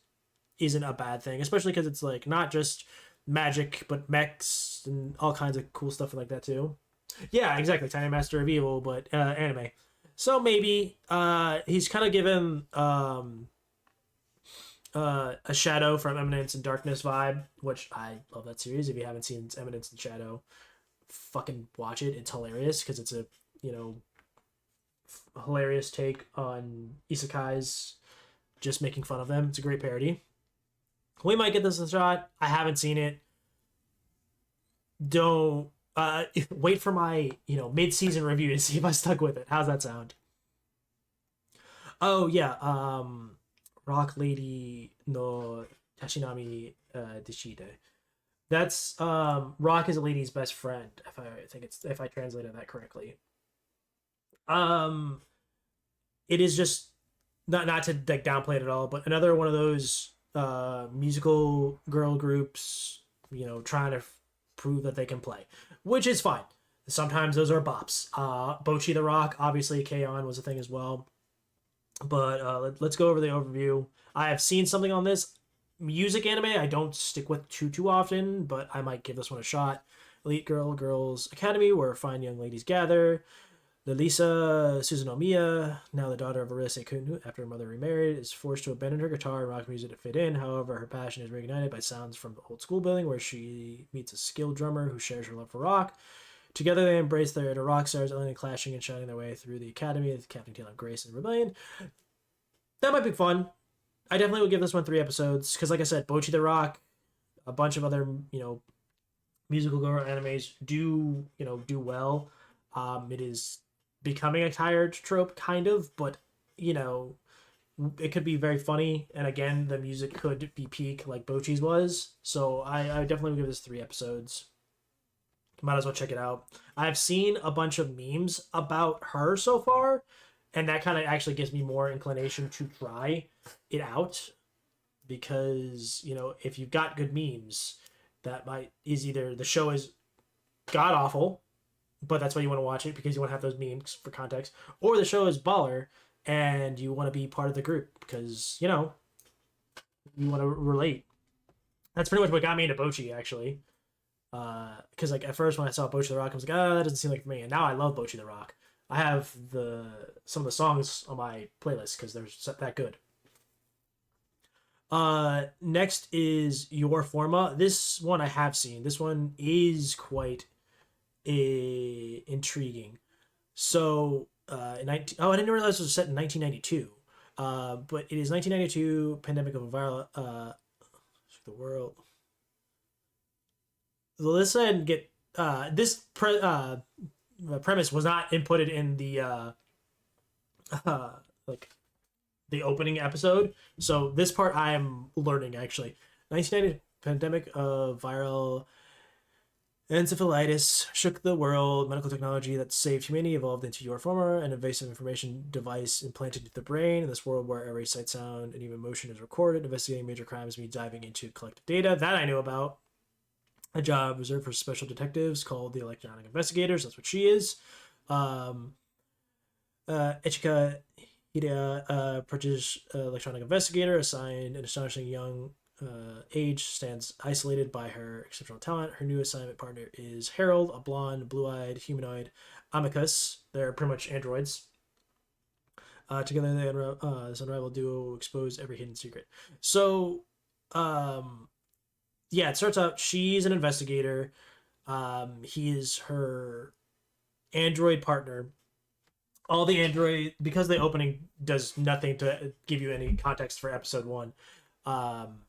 isn't a bad thing, especially because it's like not just magic, but mechs and all kinds of cool stuff like that too. Yeah, exactly. Tiny Master of Evil, but anime. So maybe he's kind of given a Shadow from Eminence and Darkness vibe, which I love that series. If you haven't seen Eminence and Shadow, fucking watch it. It's hilarious because it's a you know hilarious take on isekais, just making fun of them. It's a great parody. We might get this a shot. I haven't seen it. Don't wait for my mid-season review to see if I stuck with it. How's that sound? Oh yeah, Rock Lady no Tashinami Deshide. That's Rock is a lady's best friend. If I translated that correctly. Um, it is just not to like downplay it at all, but another one of those musical girl groups, trying to prove that they can play, which is fine. Sometimes those are bops. Bochi the Rock, obviously, K-On! Was a thing as well. But let's go over the overview. I have seen something on this music anime. I don't stick with too often, but I might give this one a shot. Elite Girls Academy, where fine young ladies gather. The Lisa Suzunomiya, now the daughter of Arise Kun, after her mother remarried, is forced to abandon her guitar and rock music to fit in. However, her passion is reignited by sounds from the old school building where she meets a skilled drummer who shares her love for rock. Together, they embrace their inner rock stars, only clashing and shining their way through the academy with Captain Tail of Grace and Rebellion. That might be fun. I definitely would give this one 3 episodes because, like I said, Bochi the Rock, a bunch of other musical girl animes do well. It is becoming a tired trope, kind of, but you know it could be very funny. And again, the music could be peak like Bochi's was. So I definitely would give this 3 episodes. Might as well check it out. I've seen a bunch of memes about her so far, and that kind of actually gives me more inclination to try it out because if you've got good memes, that might is either the show is god awful, but that's why you want to watch it because you want to have those memes for context, or the show is baller and you want to be part of the group because you want to relate. That's pretty much what got me into Bochi actually. Because like at first when I saw Bocchi the Rock, I was like, oh, that doesn't seem like for me. And now I love Bocchi the Rock. I have the some of the songs on my playlist because they're that good. Next is Your Forma. This one I have seen. This one is quite intriguing. So, I didn't realize it was set in 1992. But it is 1992, pandemic of a viral the world. Let's go ahead and get the premise was not inputted in the uh, like the opening episode. So this part I am learning actually. 1990 pandemic of viral encephalitis shook the world. Medical technology that saved humanity evolved into your former, an invasive information device implanted into the brain. In this world where every sight, sound, and even motion is recorded, investigating major crimes means diving into collective data. That I know about. A job reserved for special detectives called the electronic investigators. That's what she is. Um, Ichika Hidea, British electronic investigator, assigned an astonishing young age, stands isolated by her exceptional talent. Her new assignment partner is Harold, a blonde, blue-eyed humanoid amicus. They're pretty much androids. Together, this unrivaled duo expose every hidden secret. So, yeah, it starts out. She's an investigator. He is her android partner. All the android, because the opening does nothing to give you any context for episode one. Um,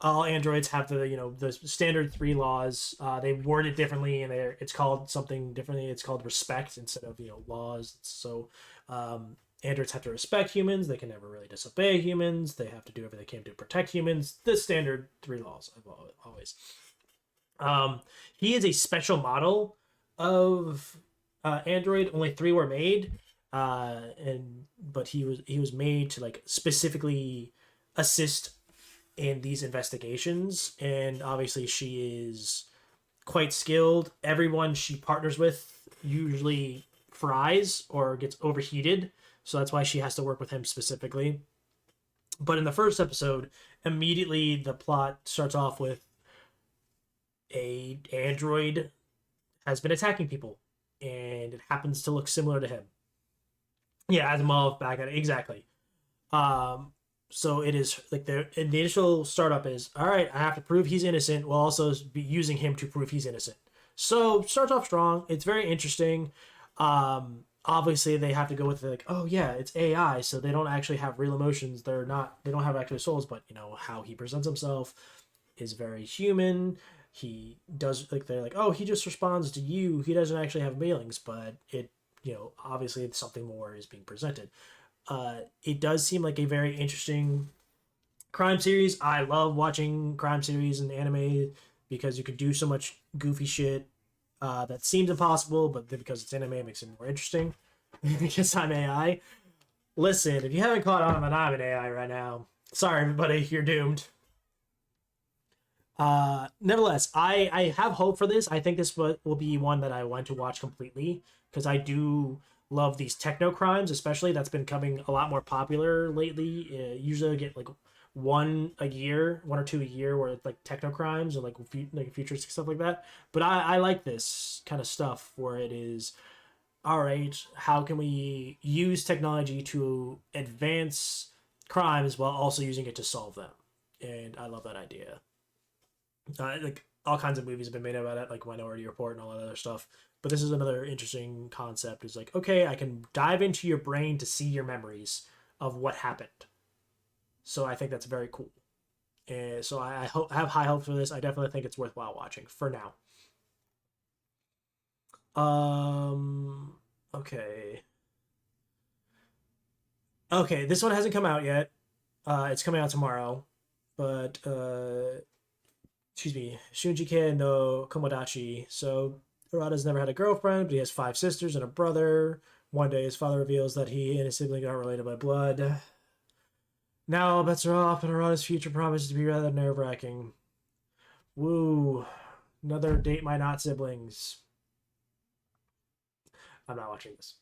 all androids have the standard three laws. They word it differently, and it's called something differently. It's called respect instead of laws. So um, androids have to respect humans. They can never really disobey humans. They have to do everything they can to protect humans. The standard three laws, always. Um, he is a special model of android. Only three were made, and but he was made to like specifically assist in these investigations, and obviously she is quite skilled. Everyone she partners with usually fries or gets overheated, so that's why she has to work with him specifically. But in the first episode, immediately the plot starts off with a android has been attacking people, and it happens to look similar to him. Yeah, Asimov back at it exactly. Um, so it is like the initial startup is all right. I have to prove he's innocent while also be using him to prove he's innocent. So starts off strong. It's very interesting. Obviously they have to go with like, oh yeah, it's AI, so they don't actually have real emotions. They don't have actual souls, but how he presents himself is very human. He does like they're like, oh, he just responds to you. He doesn't actually have feelings, but obviously something more is being presented. It does seem like a very interesting crime series. I love watching crime series and anime because you could do so much goofy shit that seems impossible, but because it's anime, it makes it more interesting. Because I'm AI. Listen, if you haven't caught on that I'm an AI right now, sorry everybody, you're doomed. Nevertheless, I have hope for this. I think this will be one that I want to watch completely because I do love these techno crimes, especially that's been coming a lot more popular lately. Usually I get like one or two a year, where it's like techno crimes or like futuristic stuff like that. But I like this kind of stuff where it is all right. How can we use technology to advance crimes while also using it to solve them? And I love that idea. Like all kinds of movies have been made about it, like Minority Report and all that other stuff. But this is another interesting concept. Is like, okay, I can dive into your brain to see your memories of what happened. So I think that's very cool. And so I have high hopes for this. I definitely think it's worthwhile watching for now. Um. Okay. Okay. This one hasn't come out yet. It's coming out tomorrow. But excuse me, Shunjike no Komodachi. So Urata's never had a girlfriend, but he has five sisters and a brother. One day, his father reveals that he and his sibling are related by blood. Now all bets are off, and Urata's future promises to be rather nerve-wracking. Woo! Another date my not siblings. I'm not watching this.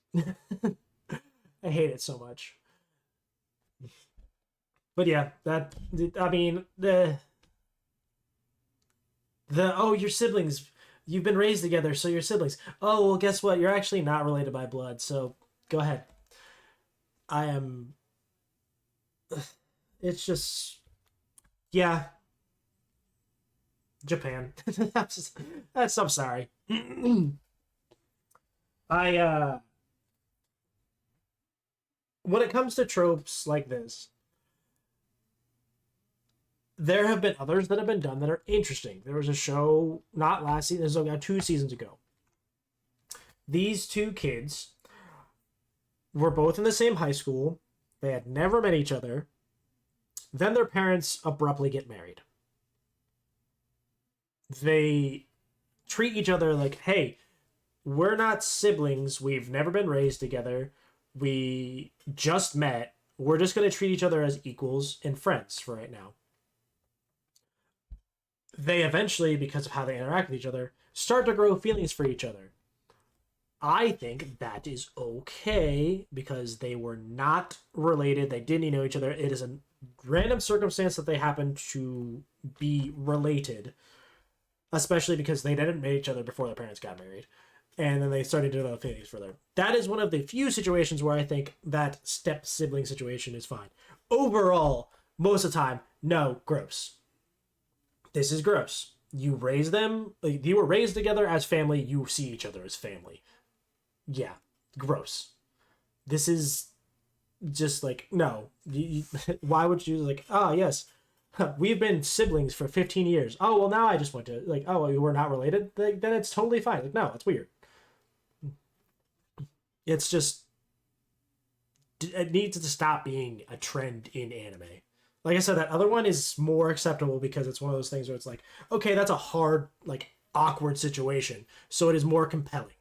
I hate it so much. But yeah, that I mean the The oh, your siblings, you've been raised together, so you're siblings. Oh well, guess what? You're actually not related by blood. So go ahead. I am. It's just yeah, Japan. I'm sorry. I when it comes to tropes like this, there have been others that have been done that are interesting. There was a show not last season, this was about 2 seasons ago. These two kids were both in the same high school. They had never met each other. Then their parents abruptly get married. They treat each other like, hey, we're not siblings. We've never been raised together. We just met. We're just going to treat each other as equals and friends for right now. They eventually, because of how they interact with each other, start to grow feelings for each other. I think that is okay because they were not related. They didn't know each other. It is a random circumstance that they happen to be related, especially because they didn't meet each other before their parents got married. And then they started to develop feelings further. That is one of the few situations where I think that step sibling situation is fine. Overall, most of the time, no, gross. This is gross. You raise them, like, you were raised together as family, you see each other as family. Yeah, gross. This is just like, no. Why would you, like, oh, yes, we've been siblings for 15 years. Oh, well, now I just want to, like, oh, well, we're not related? Like, then it's totally fine. Like, no, that's weird. It's just, it needs to stop being a trend in anime. Like I said, that other one is more acceptable because it's one of those things where it's like, okay, that's a hard, like, awkward situation. So it is more compelling.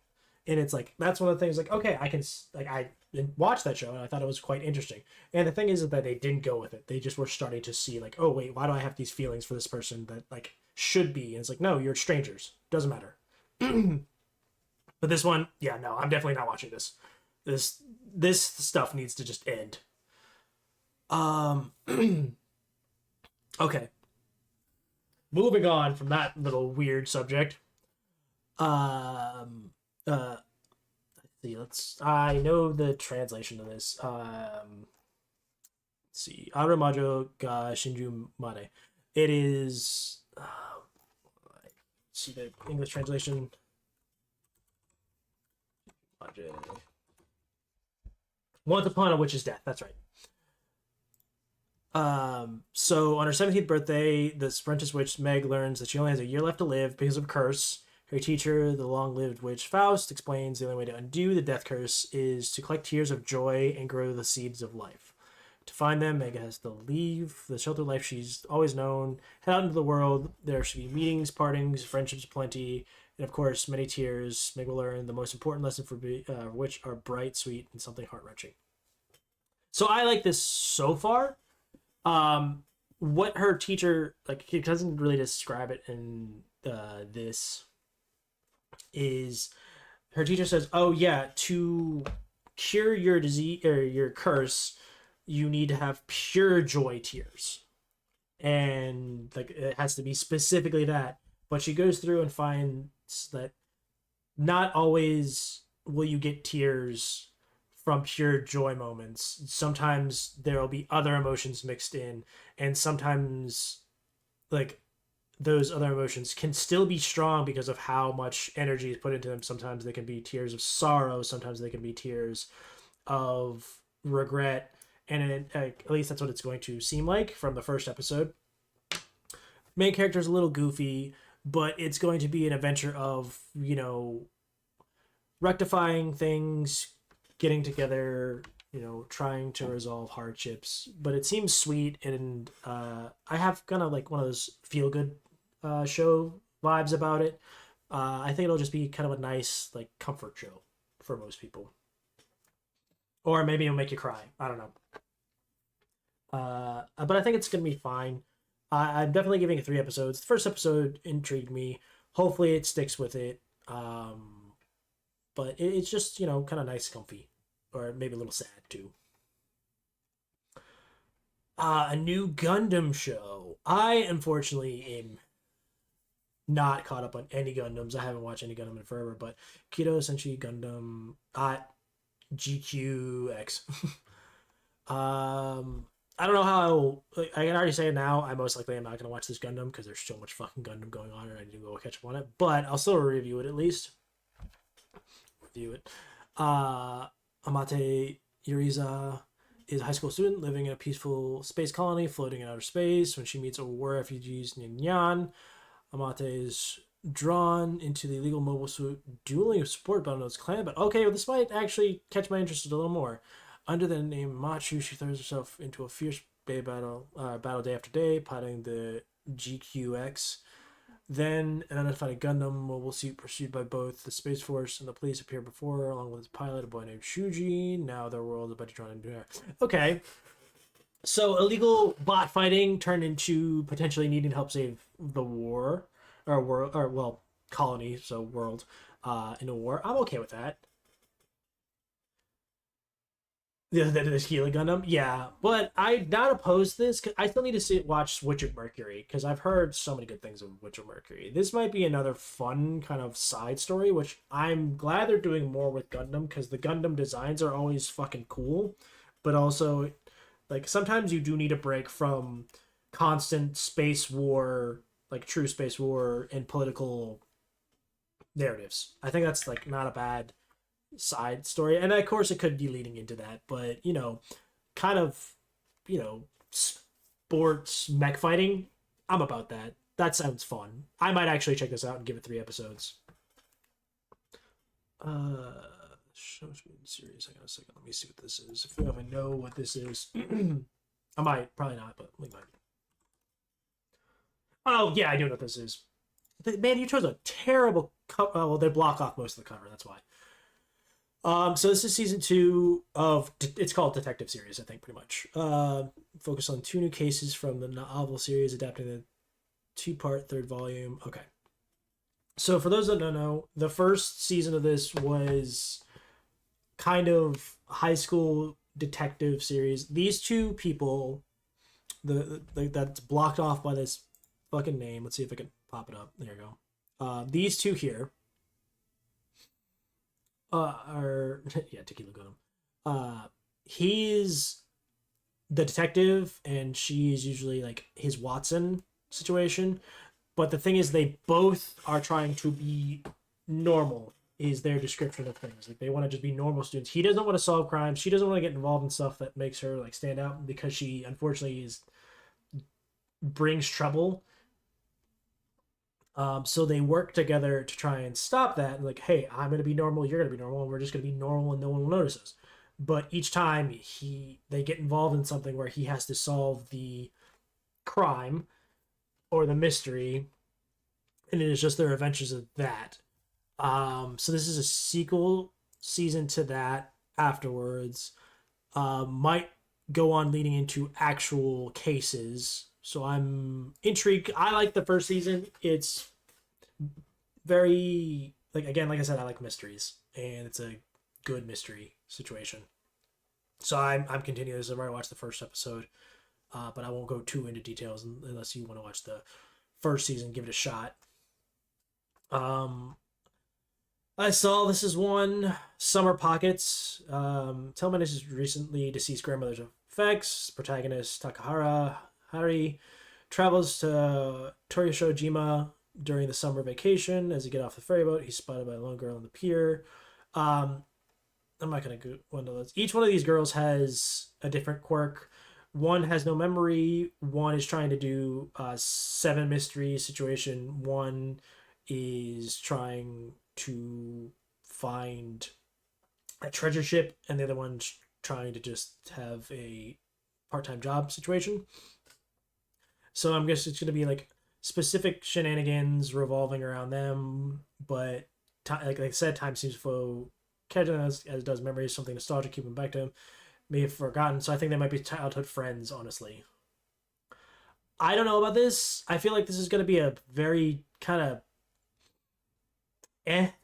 And it's like, that's one of the things, like, okay, I can, like, I watched that show and I thought it was quite interesting. And the thing is that they didn't go with it. They just were starting to see, like, oh, wait, why do I have these feelings for this person that, like, should be? And it's like, no, you're strangers. Doesn't matter. But this one, yeah, no, I'm definitely not watching this. This stuff needs to just end. Um, okay, moving on from that little weird subject. Um, let's see. Let's. I know the translation of this. Let's see. Aramajo ga Shinju Mare. It is. See the English translation. Once upon a witch's death. That's right. So on her 17th birthday, the apprentice witch Meg learns that she only has a year left to live because of a curse. Her teacher, the long-lived witch Faust, explains the only way to undo the death curse is to collect tears of joy and grow the seeds of life. To find them, Meg has to leave the sheltered life she's always known, head out into the world. There should be meetings, partings, friendships plenty, and of course, many tears. Meg will learn the most important lesson for which are bright, sweet, and something heart-wrenching. So I like this so far. Um, what her teacher, like, he doesn't really describe it in this, is her teacher says, "Oh yeah, to cure your disease or your curse, you need to have pure joy tears." And like it has to be specifically that. But she goes through and finds that not always will you get tears from pure joy moments. Sometimes there will be other emotions mixed in, and sometimes like those other emotions can still be strong because of how much energy is put into them. Sometimes they can be tears of sorrow, sometimes they can be tears of regret, and at least that's what it's going to seem like from the first episode. Main character is a little goofy, but it's going to be an adventure of, rectifying things, getting together, trying to resolve hardships. But it seems sweet, and I have kind of like one of those feel good show vibes about it. I think it'll just be kind of a nice like comfort show for most people, or maybe it'll make you cry. I don't know. But I think it's gonna be fine. I'm definitely giving it 3 episodes. The first episode intrigued me. Hopefully, it sticks with it. But it's just kind of nice, comfy, or maybe a little sad too. A new Gundam show. I unfortunately am not caught up on any Gundams. I haven't watched any Gundam in forever, but Kido Senshi Gundam at GQX. I don't know how. Like, I can already say it now. I most likely am not going to watch this Gundam because there's so much fucking Gundam going on, and I need to go catch up on it. But I'll still review it at least. Review it. Amate Yuriza is a high school student living in a peaceful space colony floating in outer space. When she meets war refugees named Yan, Amate is drawn into the illegal mobile suit dueling support Bono's clan. But okay, well, this might actually catch my interest a little more. Under the name Machu, she throws herself into a fierce battle day after day, piloting the GQX. Then an unidentified Gundam mobile suit pursued by both the Space Force and the police appear before her, along with its pilot, a boy named Shuji. Now their world is about to drawn into her. Okay. So illegal bot fighting turned into potentially needing help save the war, or world, or well, colony, so world, in a war. I'm okay with that. The Healing Gundam, yeah, but I'm not opposed to this. I still need to watch Witcher Mercury because I've heard so many good things of Witcher Mercury. This might be another fun kind of side story, which I'm glad they're doing more with Gundam because the Gundam designs are always fucking cool, but also like sometimes you do need a break from constant space war, like true space war and political narratives. I think that's like not a bad side story, and of course it could be leading into that, but kind of sports mech fighting, I'm about that. That sounds fun. I might actually check this out and give it 3 episodes. Show screen series. Hang on a second, let me see what this is. If I know what this is. I might, probably not, but we might. Oh yeah, I do know what this is. Man, you chose a terrible cover. Well, they block off most of the cover, that's why. So this is season 2 of it's called Detective Series, I think, pretty much. Focus on 2 new cases from the novel series, adapting the 2-part 3rd volume. Okay. So for those that don't know, the first season of this was kind of high school detective series. These 2 people, that's blocked off by this fucking name. Let's see if I can pop it up. There you go. These 2 here are yeah, Tequila Gunham. He's the detective, and she's usually like his Watson situation. But the thing is, they both are trying to be normal. Is their description of things like they want to just be normal students. He doesn't want to solve crimes. She doesn't want to get involved in stuff that makes her like stand out because she unfortunately is brings trouble. So they work together to try and stop that. Like, hey, I'm gonna be normal, you're gonna be normal, and we're just gonna be normal, and no one will notice us. But each time they get involved in something where he has to solve the crime or the mystery, and it is just their adventures of that. So this is a sequel season to that afterwards. Might go on leading into actual cases. So I'm intrigued. I like the first season. It's very like I said, I like mysteries, and it's a good mystery situation. So I'm continuing this. I've already watched the first episode, but I won't go too into details unless you want to watch the first season. Give it a shot. I saw this is one Summer Pockets. Tellman is his recently deceased grandmother's effects. Protagonist Takahara Hari travels to Torioshojima during the summer vacation. As he get off the ferry boat, he's spotted by a lone girl on the pier. I'm not gonna go one of those. Each one of these girls has a different quirk. One has no memory. One is trying to do a 7 mystery situation. One is trying to find a treasure ship, and the other one's trying to just have a part-time job situation. So I'm guessing it's going to be like specific shenanigans revolving around them, but like I said, time seems to flow. Catching as does memories, something nostalgic, keeping back to him, may have forgotten. So I think they might be childhood friends, honestly. I don't know about this. I feel like this is going to be a very kind of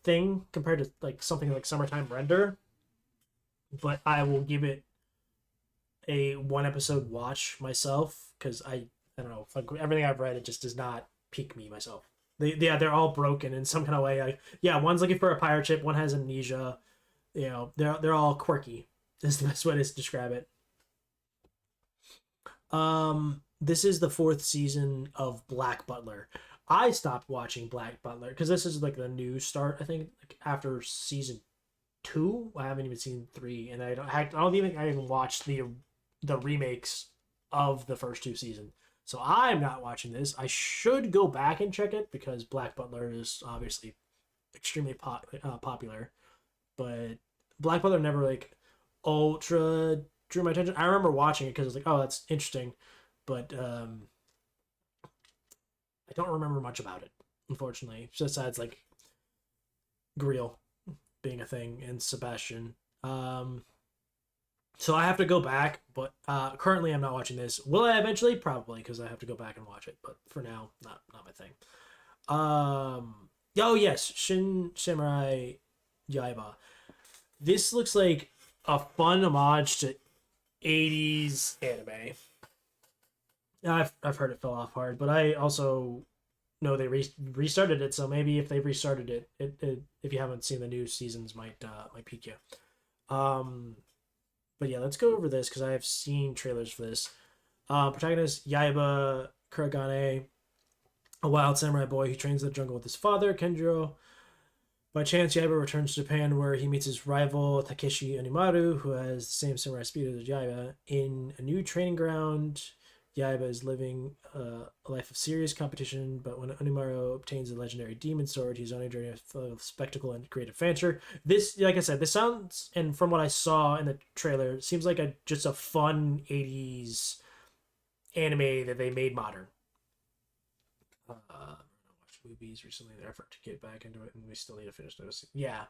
thing compared to like something like Summertime Render, but I will give it a 1 episode watch myself because I don't know, like everything I've read, it just does not pique me myself. they're all broken in some kind of way. Like, yeah, one's looking for a pirate ship, one has amnesia. You know, they're all quirky. Is the best way to describe it. This is the fourth season of Black Butler. I stopped watching Black Butler because this is like the new start. I think like after season two, I haven't even seen three, and I don't even I even watched the remakes of the first two seasons. So I'm not watching this. I should go back and check it because Black Butler is obviously extremely popular, but Black Butler never like ultra drew my attention. I remember watching it because I was like, oh, that's interesting, but I don't remember much about it, unfortunately. Besides like Grill being a thing and Sebastian. So I have to go back, but currently I'm not watching this. Will I eventually? Probably, because I have to go back and watch it. But for now, not my thing. Oh yes, Shin Samurai Yaiba. This looks like a fun homage to 80s anime. I've heard it fell off hard, but I also know they restarted it. So maybe if they restarted it, if you haven't seen the new seasons, might pique you. But yeah, let's go over this because I have seen trailers for this. Protagonist Yaiba Kuragane, a wild samurai boy who trains in the jungle with his father, Kenjiro. By chance, Yaiba returns to Japan where he meets his rival Takeshi Animaru, who has the same samurai speed as Yaiba. In a new training ground, Yaiba is living a life of serious competition, but when Animaru obtains a legendary demon sword, he's on a journey of spectacle and great adventure. This, like I said, this sounds, and from what I saw in the trailer, seems like just a fun 80s anime that they made modern. Watched movies recently in an effort to get back into it, and we still need to finish noticing. Yeah.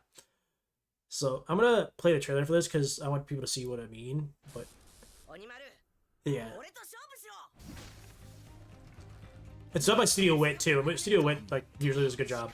So I'm gonna play the trailer for this because I want people to see what I mean. But yeah, it's done by Studio Wit too. Studio Wit like usually does a good job.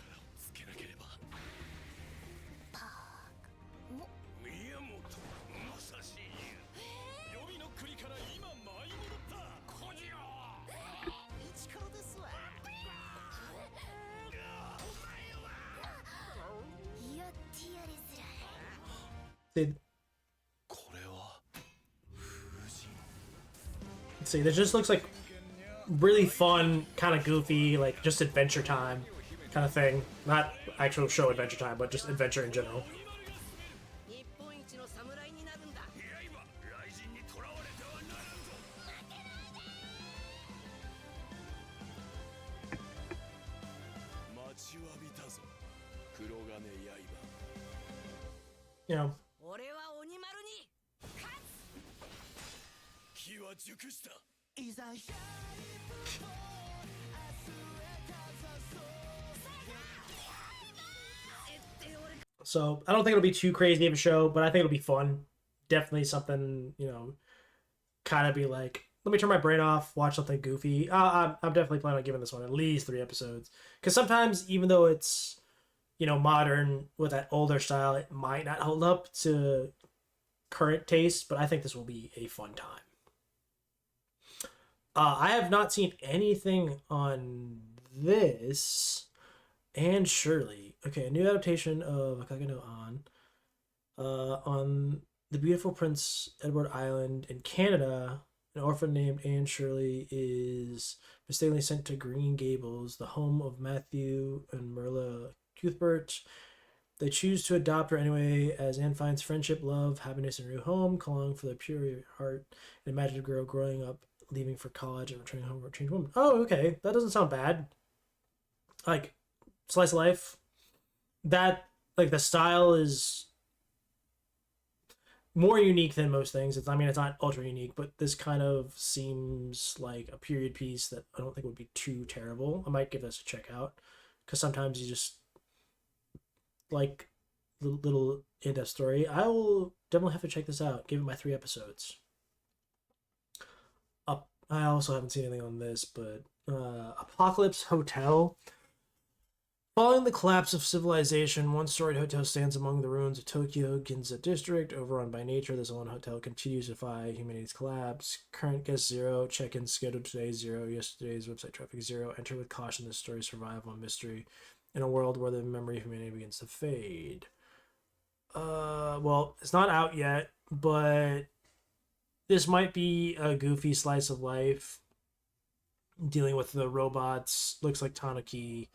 See, this just looks like really fun, kind of goofy, like just Adventure Time kind of thing. Not actual show Adventure Time, but just adventure in general. You know. So I don't think it'll be too crazy of a show, but I think it'll be fun. Definitely something, kind of be like, let me turn my brain off, watch something goofy. I'm definitely planning on giving this one at least 3 episodes. Because sometimes, even though it's, modern with that older style, it might not hold up to current taste, but I think this will be a fun time. I have not seen anything on this. And Shirley. Okay, a new adaptation of Akage no An. On the beautiful Prince Edward Island in Canada, an orphan named Anne Shirley is mistakenly sent to Green Gables, the home of Matthew and Merla Cuthbert. They choose to adopt her anyway, as Anne finds friendship, love, happiness, and a new home, calling for the pure heart, an imaginative girl growing up, leaving for college, and returning home for a changed woman. Oh, okay. That doesn't sound bad. Like, slice of life. That, like, the style is more unique than most things. It's not ultra unique, but this kind of seems like a period piece that I don't think would be too terrible. I might give this a check out, because sometimes you just like the little in-depth story. I will definitely have to check this out. Give it my 3 episodes. I also haven't seen anything on this, but Apocalypse Hotel. Following the collapse of civilization, one storied hotel stands among the ruins of Tokyo Ginza district. Overrun by nature, this one hotel continues to defy humanity's collapse. Current guest zero. Check-in scheduled today zero. Yesterday's website traffic zero. Enter with caution. This story survive on mystery in a world where the memory of humanity begins to fade. Well, it's not out yet, but this might be a goofy slice of life dealing with the robots. Looks like Tanuki,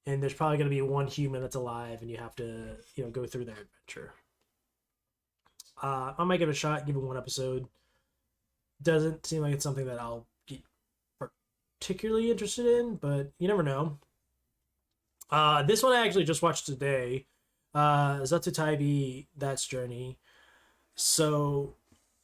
and there's probably going to be one human that's alive, and you have to, go through their adventure. I might give it a shot, give it one episode. Doesn't seem like it's something that I'll get particularly interested in, but you never know. This one I actually just watched today. Zatsu Taibi, That's Journey. So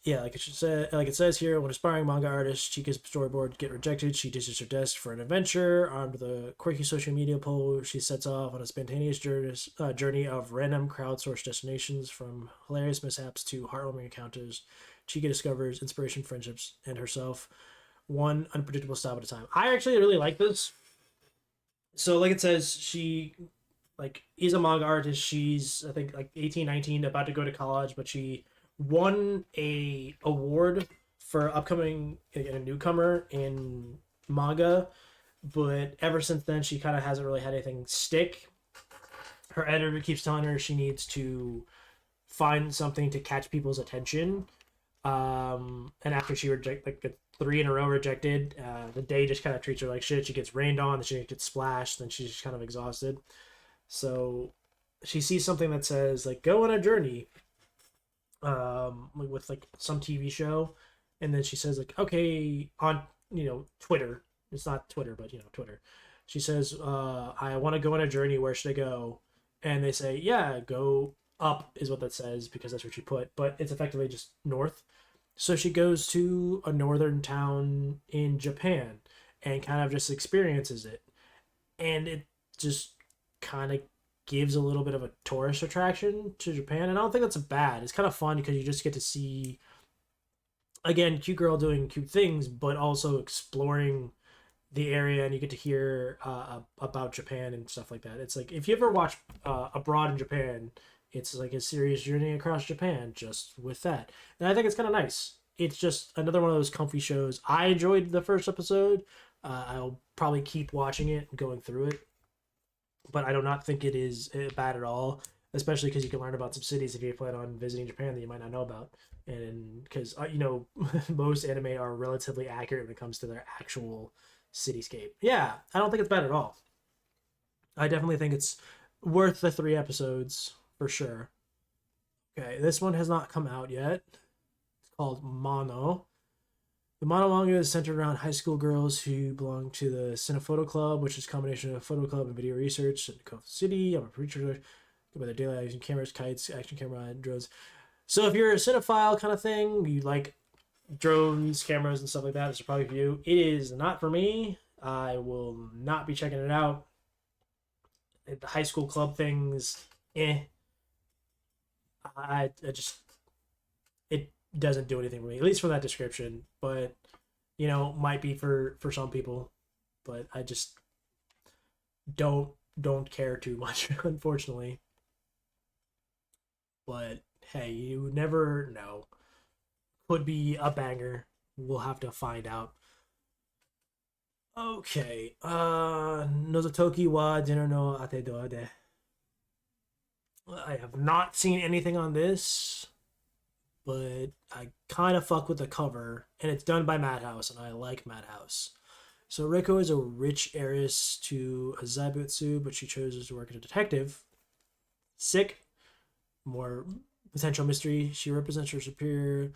yeah, like it says here, when aspiring manga artist Chika's storyboard get rejected, she ditches her desk for an adventure. Armed with a quirky social media poll, she sets off on a spontaneous journey of random crowdsourced destinations, from hilarious mishaps to heartwarming encounters. Chika discovers inspiration, friendships, and herself, one unpredictable stop at a time. I actually really like this. So, like it says, she is a manga artist. She's, I think, like 18, 19, about to go to college, but she won a award for upcoming, a newcomer in manga, but ever since then she kind of hasn't really had anything stick. Her editor keeps telling her she needs to find something to catch people's attention, and after she the 3 in a row rejected, the day just kind of treats her like shit. She gets rained on, then she gets splashed, then she's just kind of exhausted. So she sees something that says go on a journey, with some TV show, and then she says okay, on Twitter. It's not Twitter, but Twitter. She says, I want to go on a journey. Where should I go? And they say, yeah, go up is what that says, because that's what she put, but it's effectively just north. So she goes to a northern town in Japan and kind of just experiences it, and it just kind of gives a little bit of a tourist attraction to Japan, and I don't think that's bad. It's kind of fun because you just get to see, again, cute girl doing cute things, but also exploring the area, and you get to hear about Japan and stuff like that. It's like if you ever watch Abroad in Japan, it's like a serious journey across Japan just with that, and I think it's kind of nice. It's just another one of those comfy shows. I enjoyed the first episode. I'll probably keep watching it and going through it, but I do not think it is bad at all, especially because you can learn about some cities if you plan on visiting Japan that you might not know about. And because, most anime are relatively accurate when it comes to their actual cityscape. Yeah, I don't think it's bad at all. I definitely think it's worth the 3 episodes for sure. Okay, this one has not come out yet. It's called Mono. The Mono manga is centered around high school girls who belong to the Cinephoto Club, which is a combination of photo club and video research in Coast City. I'm a preacher about their daily lives using cameras, kites, action camera, and drones. So if you're a cinephile kind of thing, you like drones, cameras, and stuff like that, this is probably for you. It is not for me. I will not be checking it out. The high school club things, I just, it doesn't do anything for me, at least from that description. But might be for some people, but I just don't care too much, unfortunately. But hey, you never know. Could be a banger. We'll have to find out. Okay. Nozotoki wa Dinner no Ate do de. I have not seen anything on this, but I kind of fuck with the cover, and it's done by Madhouse, and I like Madhouse. So Reiko is a rich heiress to a zaibutsu, but she chose to work as a detective. Sick. More potential mystery. She represents her superior,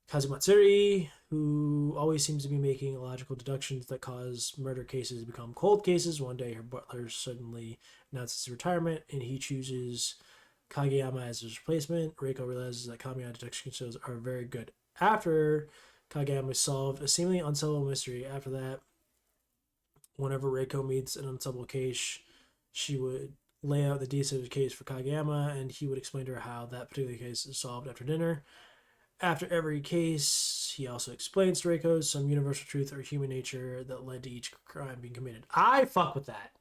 Kazumatsuri, who always seems to be making illogical deductions that cause murder cases to become cold cases. One day, her butler suddenly announces his retirement, and he chooses Kageyama as his replacement. Reiko realizes that Kageyama deduction skills are very good. After Kageyama solved a seemingly unsolvable mystery, after that, whenever Reiko meets an unsolvable case, she would lay out the details of the case for Kageyama, and he would explain to her how that particular case is solved after dinner. After every case, he also explains to Reiko some universal truth or human nature that led to each crime being committed. I fuck with that.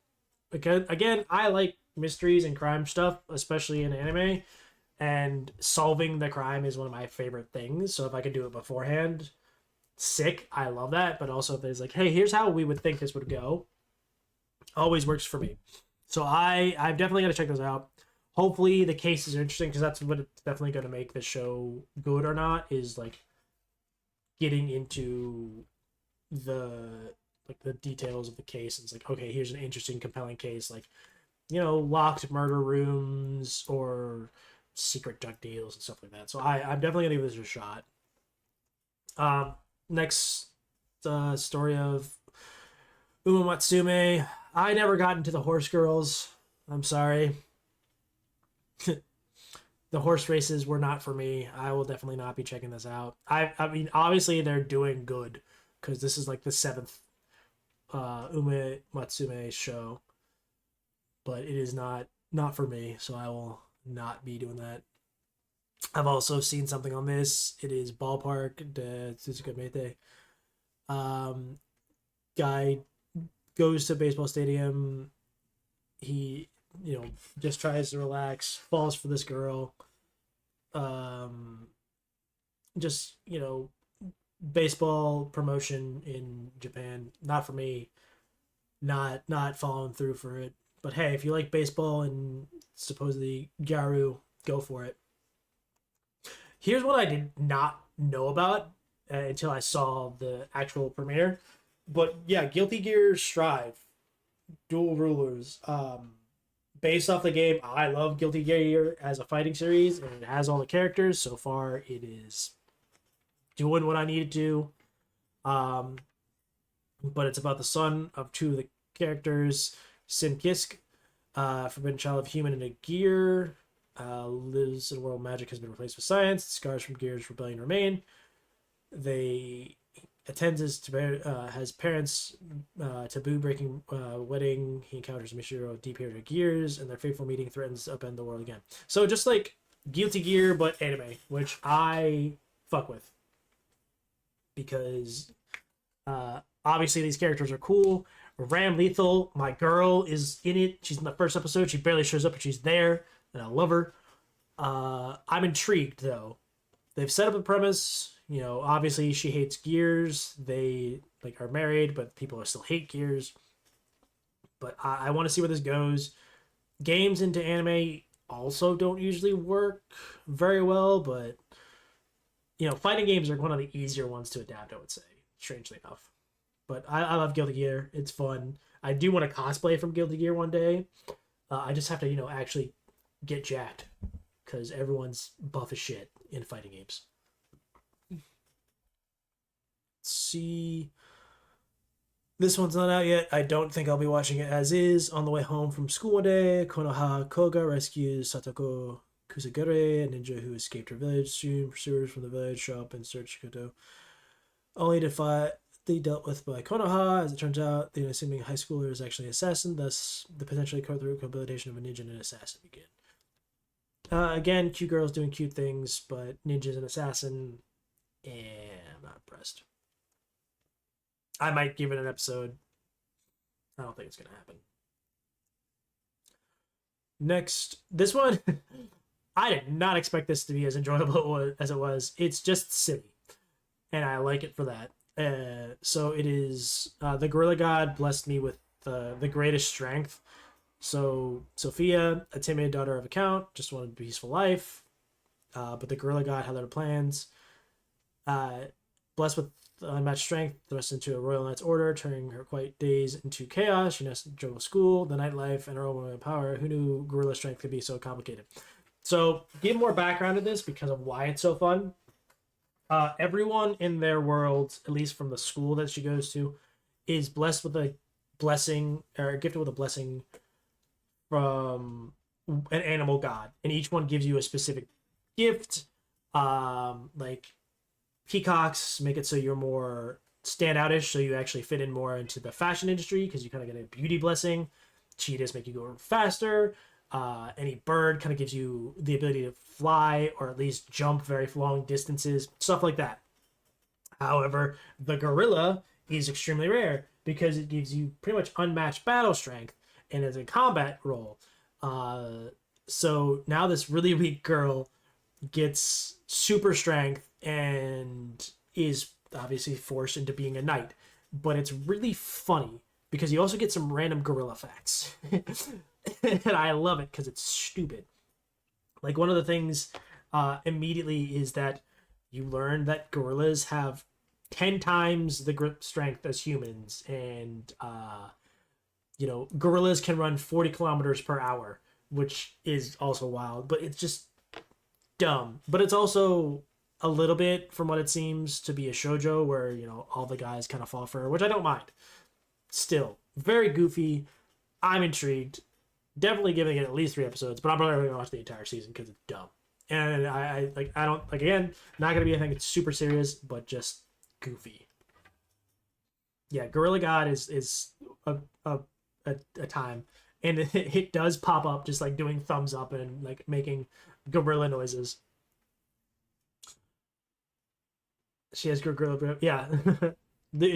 again, I like mysteries and crime stuff, especially in anime, and solving the crime is one of my favorite things. So if I could do it beforehand, sick. I love that. But also if there's like, hey, here's how we would think this would go, always works for me. So I'm definitely gonna check those out. Hopefully the cases are interesting because that's what it's definitely gonna make the show good or not is like getting into the the details of the case. And it's like, okay, here's an interesting, compelling case, like locked murder rooms or secret drug deals and stuff like that. So I'm definitely gonna give this a shot. Um, Next story of Uma Matsume. I never got into the horse girls. I'm sorry. The horse races were not for me. I will definitely not be checking this out. I mean, obviously they're doing good because this is like the seventh Ume Matsume show, but it is not for me. So I will not be doing that. I've also seen something on this. It is Ballpark de Tsuzuka Mete. Um, Guy goes to a baseball stadium. He, just tries to relax, falls for this girl. Um, just, baseball promotion in Japan. Not for me. Not following through for it. But hey, if you like baseball and supposedly Gyaru, go for it. Here's what I did not know about until I saw the actual premiere. But yeah, Guilty Gear Strive, Dual Rulers. Based off the game, I love Guilty Gear as a fighting series, and it has all the characters. So far, it is doing what I needed to. Um, but it's about the son of two of the characters, Sim Kisk, forbidden child of human and a gear, lives in a world magic has been replaced with science. Scars from Gear's rebellion remain. They attends his parents taboo breaking wedding. He encounters Mishiro deep here to Gears, and their fateful meeting threatens to upend the world again. So just like Guilty Gear, but anime, which I fuck with because obviously these characters are cool. Ram Lethal, my girl, is in it. She's in the first episode. She barely shows up, but she's there, and I love her. I'm intrigued though. They've set up a premise. Obviously she hates Gears. They are married, but people still hate Gears. But I want to see where this goes. Games into anime also don't usually work very well, but fighting games are one of the easier ones to adapt, I would say, strangely enough. But I love Guilty Gear. It's fun. I do want to cosplay from Guilty Gear one day. I just have to, actually get jacked because everyone's buff as shit in fighting games. Let's see. This one's not out yet. I don't think I'll be watching it as is. On the way home from school one day, Konoha Koga rescues Satoko Kusagure, a ninja who escaped her village. Soon, pursuers from the village show up and search Koto, only to fight they dealt with by Konoha. As it turns out, the unassuming high schooler is actually an assassin, thus the potentially cutthroat cohabitation of a ninja and an assassin begin. Again, cute girls doing cute things, but ninjas and assassin, I'm not impressed. I might give it an episode. I don't think it's going to happen. Next, this one, I did not expect this to be as enjoyable as it was. It's just silly, and I like it for that. So it is the Gorilla God blessed me with the greatest strength. So Sophia, a timid daughter of a count, just wanted a peaceful life, but the Gorilla God had other plans. Blessed with unmatched strength, thrust into a Royal Knight's order, turning her quiet days into chaos. She nested jungle school, the nightlife, and her overwhelming power. Who knew gorilla strength could be so complicated? So, give more background to this because of why it's so fun. Everyone in their world, at least from the school that she goes to, is blessed with a blessing or gifted with a blessing from an animal god, and each one gives you a specific gift. Like peacocks make it so you're more standoutish, so you actually fit in more into the fashion industry because you kind of get a beauty blessing. Cheetahs make you go faster. Any bird kind of gives you the ability to fly or at least jump very long distances, stuff like that. However, the gorilla is extremely rare because it gives you pretty much unmatched battle strength and it's a combat role. So now this really weak girl gets super strength and is obviously forced into being a knight. But it's really funny because you also get some random gorilla facts. And I love it because it's stupid. Like one of the things immediately is that you learn that gorillas have 10 times the grip strength as humans, and gorillas can run 40 kilometers per hour, which is also wild, but it's just dumb. But it's also a little bit, from what it seems, to be a shoujo where all the guys kind of fall for her, which I don't mind. Still very goofy. I'm intrigued. Definitely giving it at least 3 episodes, but I'm probably gonna watch the entire season because it's dumb. And I don't like, again, not gonna be anything it's super serious, but just goofy. Yeah, Gorilla God is a time, and it does pop up just like doing thumbs up and like making gorilla noises. She has gorilla, yeah.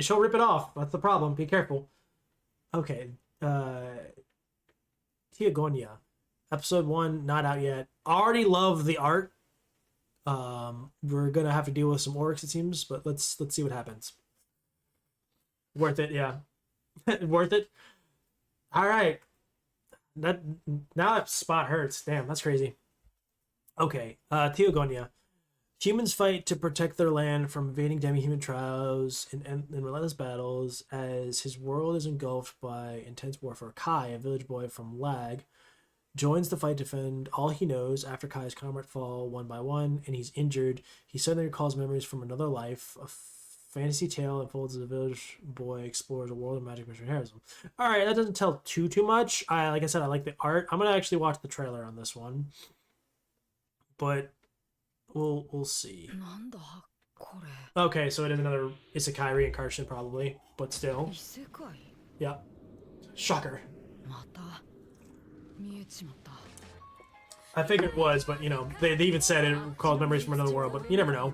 She'll rip it off. That's the problem. Be careful. Okay. Tiagonia, episode 1 not out yet. Already love the art. We're gonna have to deal with some orcs, it seems, but let's see what happens. Worth it, yeah. Worth it. All right. Now that spot hurts. Damn, that's crazy. Okay, Theogonia. Humans fight to protect their land from invading demi-human tribes and relentless battles as his world is engulfed by intense warfare. Kai, a village boy from Lag, joins the fight to defend all he knows after Kai's comrades fall one by one and he's injured. He suddenly recalls memories from another life. A fantasy tale unfolds as a village boy explores a world of magic, mystery, and heroism. All right, that doesn't tell too much. Like I said, I like the art. I'm gonna actually watch the trailer on this one, but we'll see. Okay, so it is another isekai reincarnation probably, but still. Yeah. Shocker. I figured it was, but they even said it caused memories from another world, but you never know.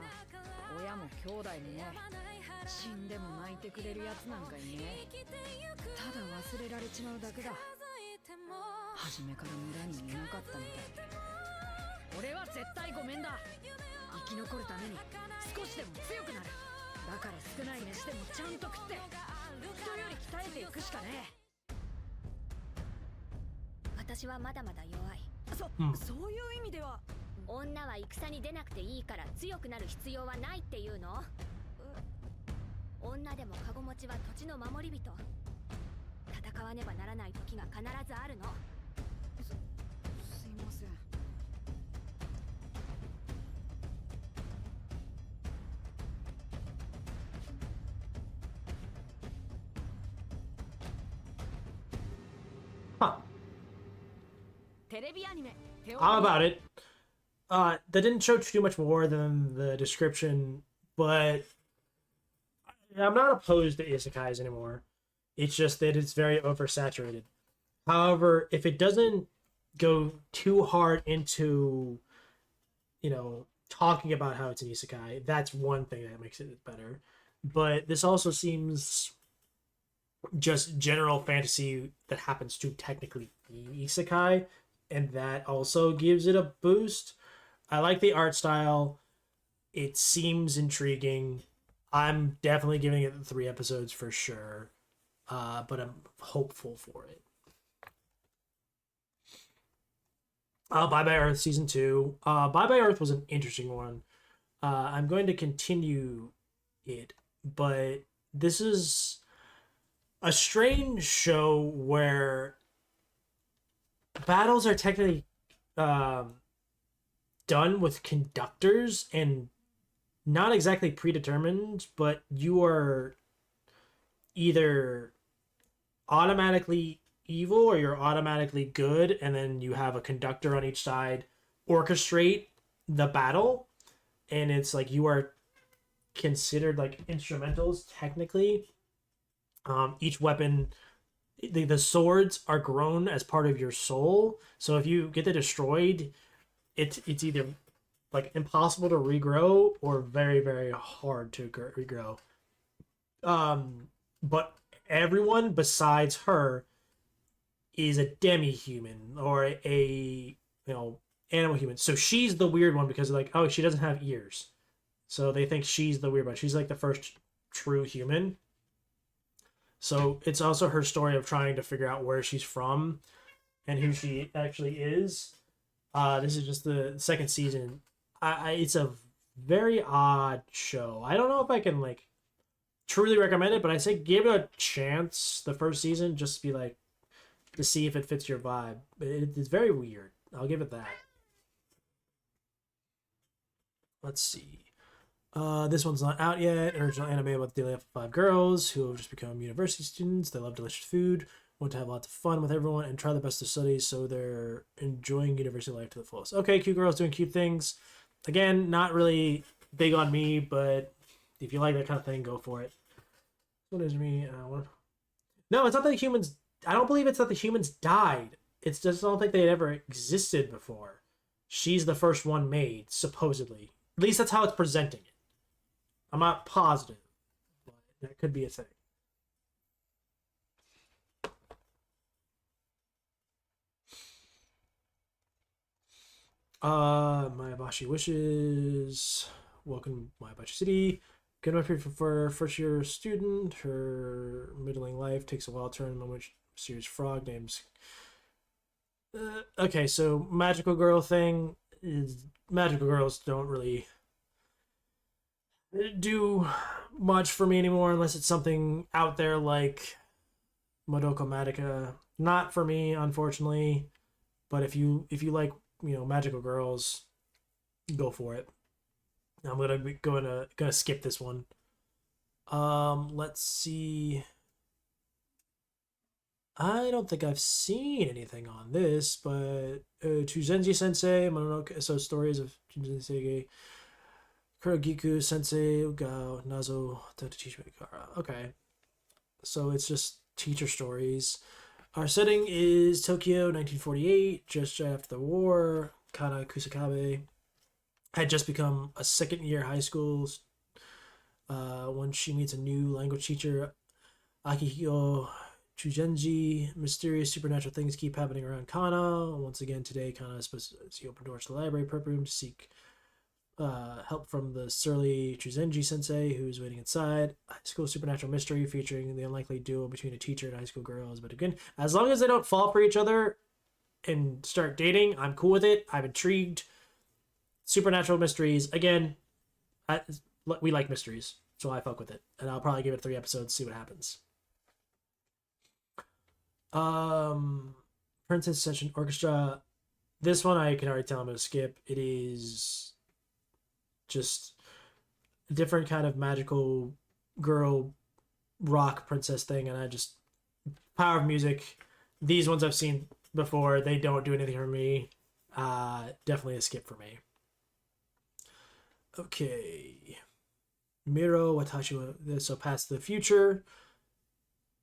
Huh. I'm about it. That didn't show too much more than the description, but I'm not opposed to isekais anymore. It's just that it's very oversaturated. However, if it doesn't go too hard into, talking about how it's an isekai, that's one thing that makes it better. But this also seems just general fantasy that happens to technically be isekai, and that also gives it a boost. I like the art style. It seems intriguing. I'm definitely giving it 3 episodes for sure, but I'm hopeful for it. Bye Bye Earth Season 2. Bye Bye Earth was an interesting one. I'm going to continue it, but this is a strange show where battles are technically done with conductors and not exactly predetermined, but you are either automatically evil or you're automatically good, and then you have a conductor on each side orchestrate the battle, and it's like you are considered like instrumentals technically. Each weapon, the swords are grown as part of your soul, so if you get it destroyed, it's either like impossible to regrow or very, very hard to regrow. But everyone besides her is a demi-human or a you know animal human. So she's the weird one because like, oh, she doesn't have ears. So they think she's the weird one. She's like the first true human. So it's also her story of trying to figure out where she's from and who she actually is. This is just the second season. It's a very odd show. I don't know if I can like truly recommend it, but I say give it a chance. The first season, just to be like to see if it fits your vibe. It's very weird. I'll give it that. Let's see. This one's not out yet. Original anime about the daily life of five girls who have just become university students. They love delicious food, want to have lots of fun with everyone, and try their best to study, so they're enjoying university life to the fullest. Okay, cute girls doing cute things. Again, not really big on me, but if you like that kind of thing, go for it. What is me? No, it's not that the humans. I don't believe it's that the humans died. It's just I don't think they had ever existed before. She's the first one made, supposedly. At least that's how it's presenting it. I'm not positive, but that could be a thing. Mayabashi wishes. Welcome, Mayabashi City. Good enough here for first year student. Her middling life takes a wild turn in which mysterious frog names. Okay, so magical girl thing is magical girls don't really do much for me anymore unless it's something out there like Madoka Magica. Not for me, unfortunately. But if you like magical girls, go for it. I'm gonna skip this one. Let's see. I don't think I've seen anything on this, but Chuzenji Sensei, Mononoke, so stories of Chuzenji Sensei, Kurogiku Sensei ga Nazo to teach me Kara. Okay, so it's just teacher stories. Our setting is Tokyo, 1948, just after the war. Kana Kusakabe had just become a second year high school when she meets a new language teacher, Akihiko Chujenji. Mysterious supernatural things keep happening around Kana. Once again, today, Kana is supposed to see open doors to the library prep room to seek help from the surly Chuzenji sensei who's waiting inside. High school supernatural mystery featuring the unlikely duo between a teacher and a high school girl is about to begin. As long as they don't fall for each other and start dating, I'm cool with it. I'm intrigued. Supernatural mysteries. Again, we like mysteries, so I fuck with it. And I'll probably give it 3 episodes, see what happens. Um, Princess Session Orchestra. This one I can already tell I'm gonna skip. It is just a different kind of magical girl rock princess thing, and I just power of music. These ones I've seen before. They don't do anything for me. Definitely a skip for me. Okay. Miro Watashi, so past the future.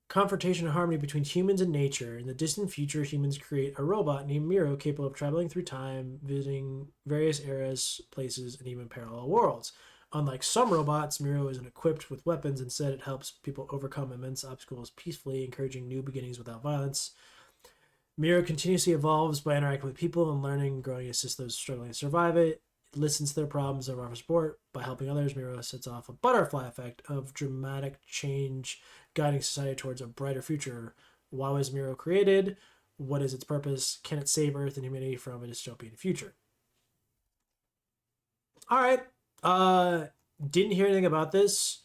Confrontation and harmony between humans and nature. In the distant future, humans create a robot named Miro capable of traveling through time, visiting various eras, places, and even parallel worlds. Unlike some robots, Miro isn't equipped with weapons. Instead, it helps people overcome immense obstacles peacefulully, encouraging new beginnings without violence. Miro continuously evolves by interacting with people and learning, growing to assist those struggling to survive it. It listens to their problems and offers support. By helping others, Miro sets off a butterfly effect of dramatic change, guiding society towards a brighter future. Why was Miro created? What is its purpose? Can it save Earth and humanity from a dystopian future? All right. Didn't hear anything about this,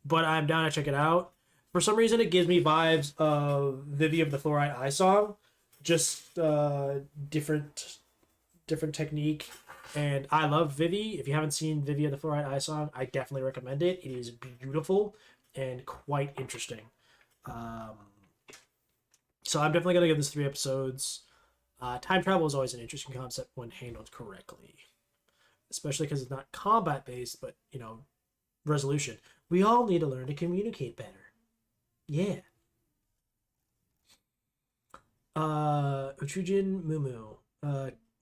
but I'm down to check it out. For some reason, it gives me vibes of Vivi of the Fluorite Eye song, just different technique. And I love Vivi. If you haven't seen Vivi of the Fluorite Eye song, I definitely recommend it. It is beautiful and quite interesting. Um, so I'm definitely gonna give this 3 episodes. Time travel is always an interesting concept when handled correctly, especially because it's not combat based, but resolution. We all need to learn to communicate better. Yeah. Uchujin Mumu.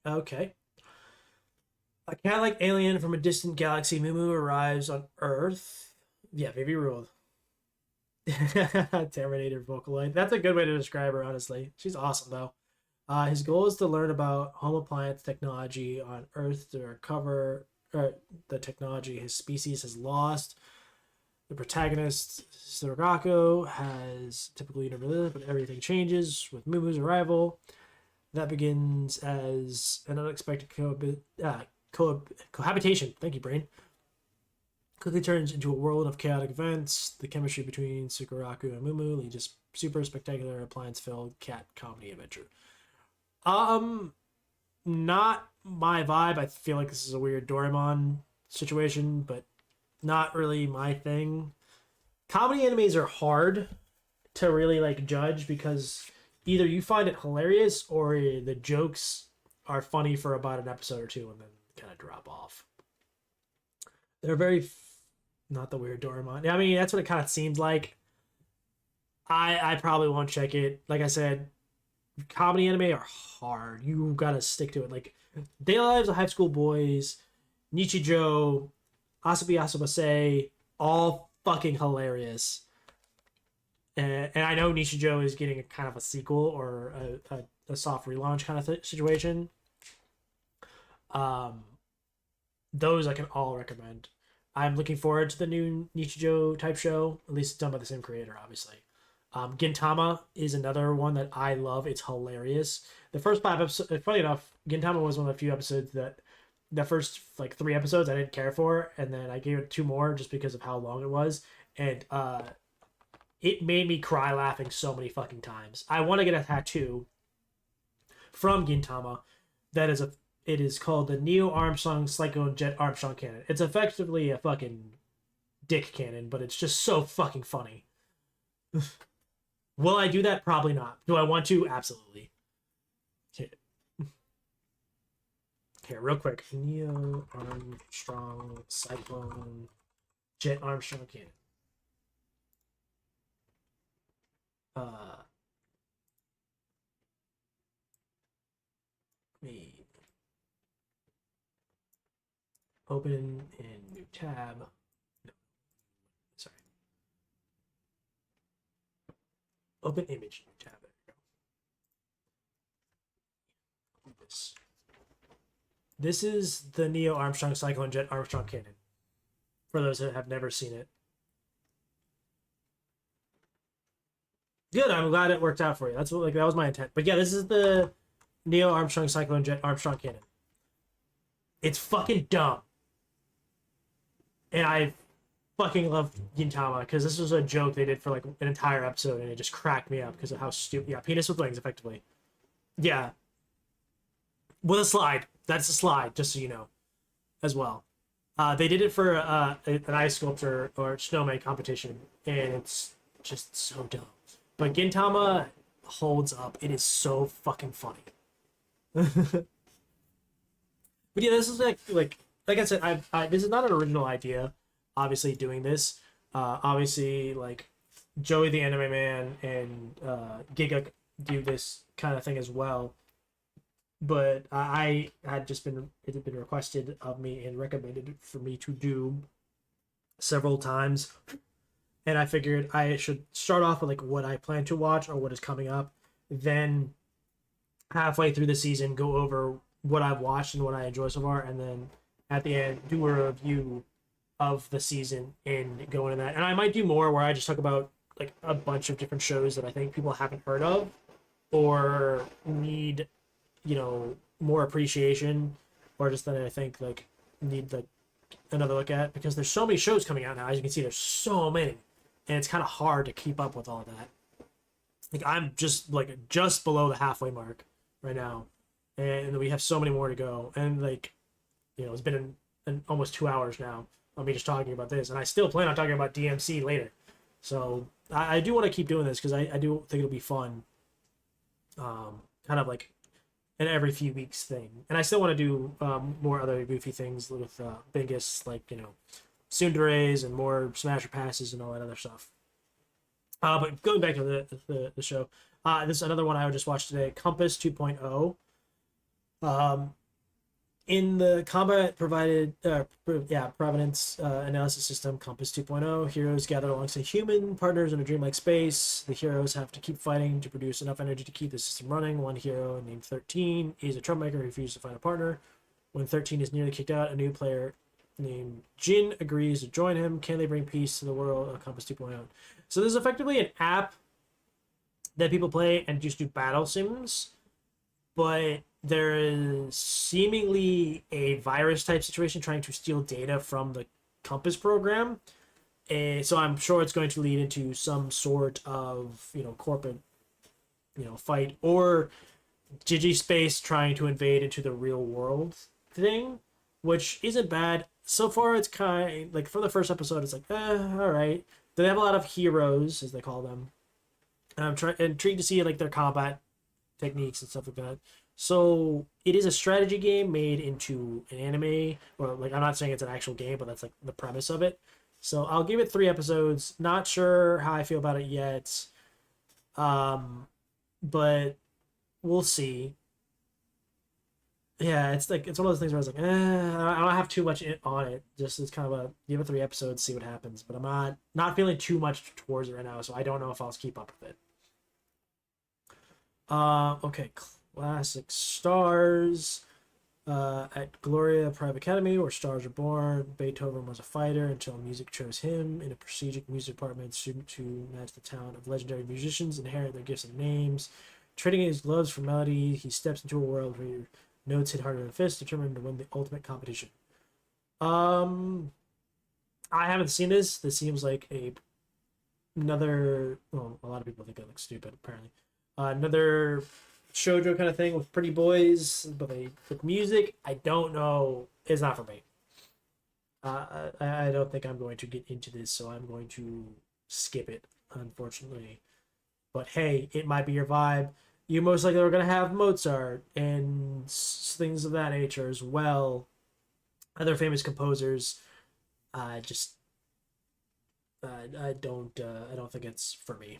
Okay. A cat-like alien from a distant galaxy, Mumu arrives on Earth. Yeah, baby ruled. Terminator Vocaloid. That's a good way to describe her, honestly. She's awesome, though. His goal is to learn about home appliance technology on Earth to recover the technology his species has lost. The protagonist, Sorako, has typically never lived, but everything changes with Mumu's arrival. That begins as an unexpected cohabitation. Thank you, brain. Quickly turns into a world of chaotic events. The chemistry between Sukaraku and Mumu leads to super spectacular appliance-filled cat comedy adventure. Um, Not my vibe. I feel like this is a weird Doraemon situation, but not really my thing. Comedy animes are hard to really like judge because either you find it hilarious or the jokes are funny for about an episode or two and then kind of drop off. They're very not the weird Doraemon. I mean, that's what it kind of seems like. I probably won't check it. Like I said, comedy anime are hard. You gotta stick to it. Like Daily Lives of High School Boys, Nichijou, Asabi Asabase, all fucking hilarious. And I know Nichijou is getting a kind of a sequel or a soft relaunch kind of situation. Um, those I can all recommend. I'm looking forward to the new Nichijou type show. At least it's done by the same creator, obviously. Gintama is another one that I love. It's hilarious. The first 5 episodes, funny enough, Gintama was one of the few episodes that the first like 3 episodes I didn't care for, and then I gave it two more just because of how long it was, and it made me cry laughing so many fucking times. I want to get a tattoo from Gintama that is a it is called the Neo Armstrong Cyclone Jet Armstrong Cannon. It's effectively a fucking dick cannon, but it's just so fucking funny. Will I do that? Probably not. Do I want to? Absolutely. Okay, here, real quick. Neo Armstrong Cyclone Jet Armstrong Cannon. Me open in new tab. No, sorry. Open image new tab. There we go. This is the Neo Armstrong Cyclone Jet Armstrong Cannon. For those that have never seen it. Good. I'm glad it worked out for you. That's what that was my intent. But yeah, this is the Neo Armstrong Cyclone Jet Armstrong Cannon. It's fucking dumb, and I fucking love Gintama because this was a joke they did for like an entire episode, and it just cracked me up because of how stupid. Yeah, penis with wings, effectively. Yeah, with a slide. That's a slide, just so you know, as well. They did it for an ice sculpture or snowman competition, and it's just so dumb. But Gintama holds up. It is so fucking funny. But yeah, this is like I said, this is not an original idea. Obviously, doing this, obviously like Joey the Anime Man and Giga do this kind of thing as well. But I had just been it had been requested of me and recommended for me to do several times, and I figured I should start off with like what I plan to watch or what is coming up, then halfway through the season go over what I've watched and what I enjoy so far, and then at the end do a review of the season and go into that. And I might do more where I just talk about like a bunch of different shows that I think people haven't heard of or need, more appreciation, or just that I think like need like another look at because there's so many shows coming out now. As you can see, there's so many, and it's kind of hard to keep up with all that. Like I'm just below the halfway mark right now, and we have so many more to go. And like, it's been almost 2 hours now of me just talking about this, and I still plan on talking about DMC later. So I do want to keep doing this because I do think it'll be fun. Kind of like an every few weeks thing, and I still want to do more other goofy things with Bingus, like Tsunderes and more Smasher Passes and all that other stuff. But going back to the show, this is another one I just watched today, Compass 2.0. In the combat provided, provenance analysis system, Compass 2.0, heroes gather alongside human partners in a dreamlike space. The heroes have to keep fighting to produce enough energy to keep the system running. One hero named 13 is a troublemaker who refuses to find a partner. When 13 is nearly kicked out, a new player named Jin agrees to join him. Can they bring peace to the world of Compass 2.0? So there's effectively an app that people play and just do battle sims, but there is seemingly a virus type situation trying to steal data from the Compass program. So I'm sure it's going to lead into some sort of corporate fight, or DigiSpace trying to invade into the real world thing, which isn't bad. So far, it's kind of, like, for the first episode, it's like, all right. They have a lot of heroes, as they call them. And I'm intrigued to see like their combat techniques and stuff like that. So it is a strategy game made into an anime, or like, I'm not saying it's an actual game, but that's like the premise of it. So I'll give it 3 episodes. Not sure how I feel about it yet, but we'll see. Yeah, it's like, it's one of those things where I was like, I don't have too much on it. Just, it's kind of a give it 3 episodes, see what happens. But I'm not feeling too much towards it right now, so I don't know if I'll keep up with it. Okay, classic stars. At Gloria Private Academy, where stars are born, Beethoven was a fighter until music chose him. In a prestigious music department, student to match the talent of legendary musicians, inherit their gifts and names. Trading his gloves for melody, he steps into a world where your notes hit harder than fists, determined to win the ultimate competition. I haven't seen this. This seems like another. Well, a lot of people think it looks stupid. Apparently, another shoujo kind of thing with pretty boys, but with music. I don't know. It's not for me. I don't think I'm going to get into this, so I'm going to skip it, unfortunately. But hey, it might be your vibe. You most likely are going to have Mozart and things of that nature as well. Other famous composers. Just I don't think it's for me.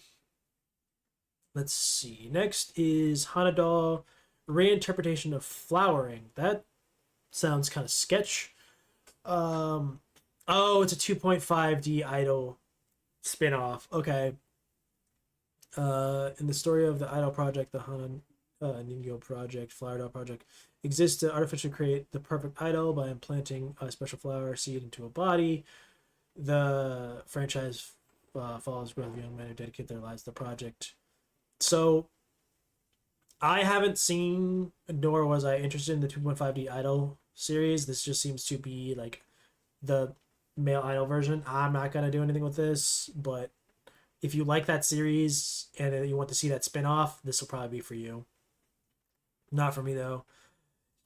Let's see. Next is Hanada reinterpretation of flowering. That sounds kind of sketch. Oh, it's a 2.5D idol spin-off. Okay. In the story of the idol project, the Ningyo project, flower doll project, exists to artificially create the perfect idol by implanting a special flower seed into a body. The franchise follows growth of young men who dedicate their lives to the project. So I haven't seen, nor was I interested in the 2.5D Idol series. This just seems to be like the male idol version. I'm not going to do anything with this, but if you like that series and you want to see that spin-off, this will probably be for you. Not for me, though.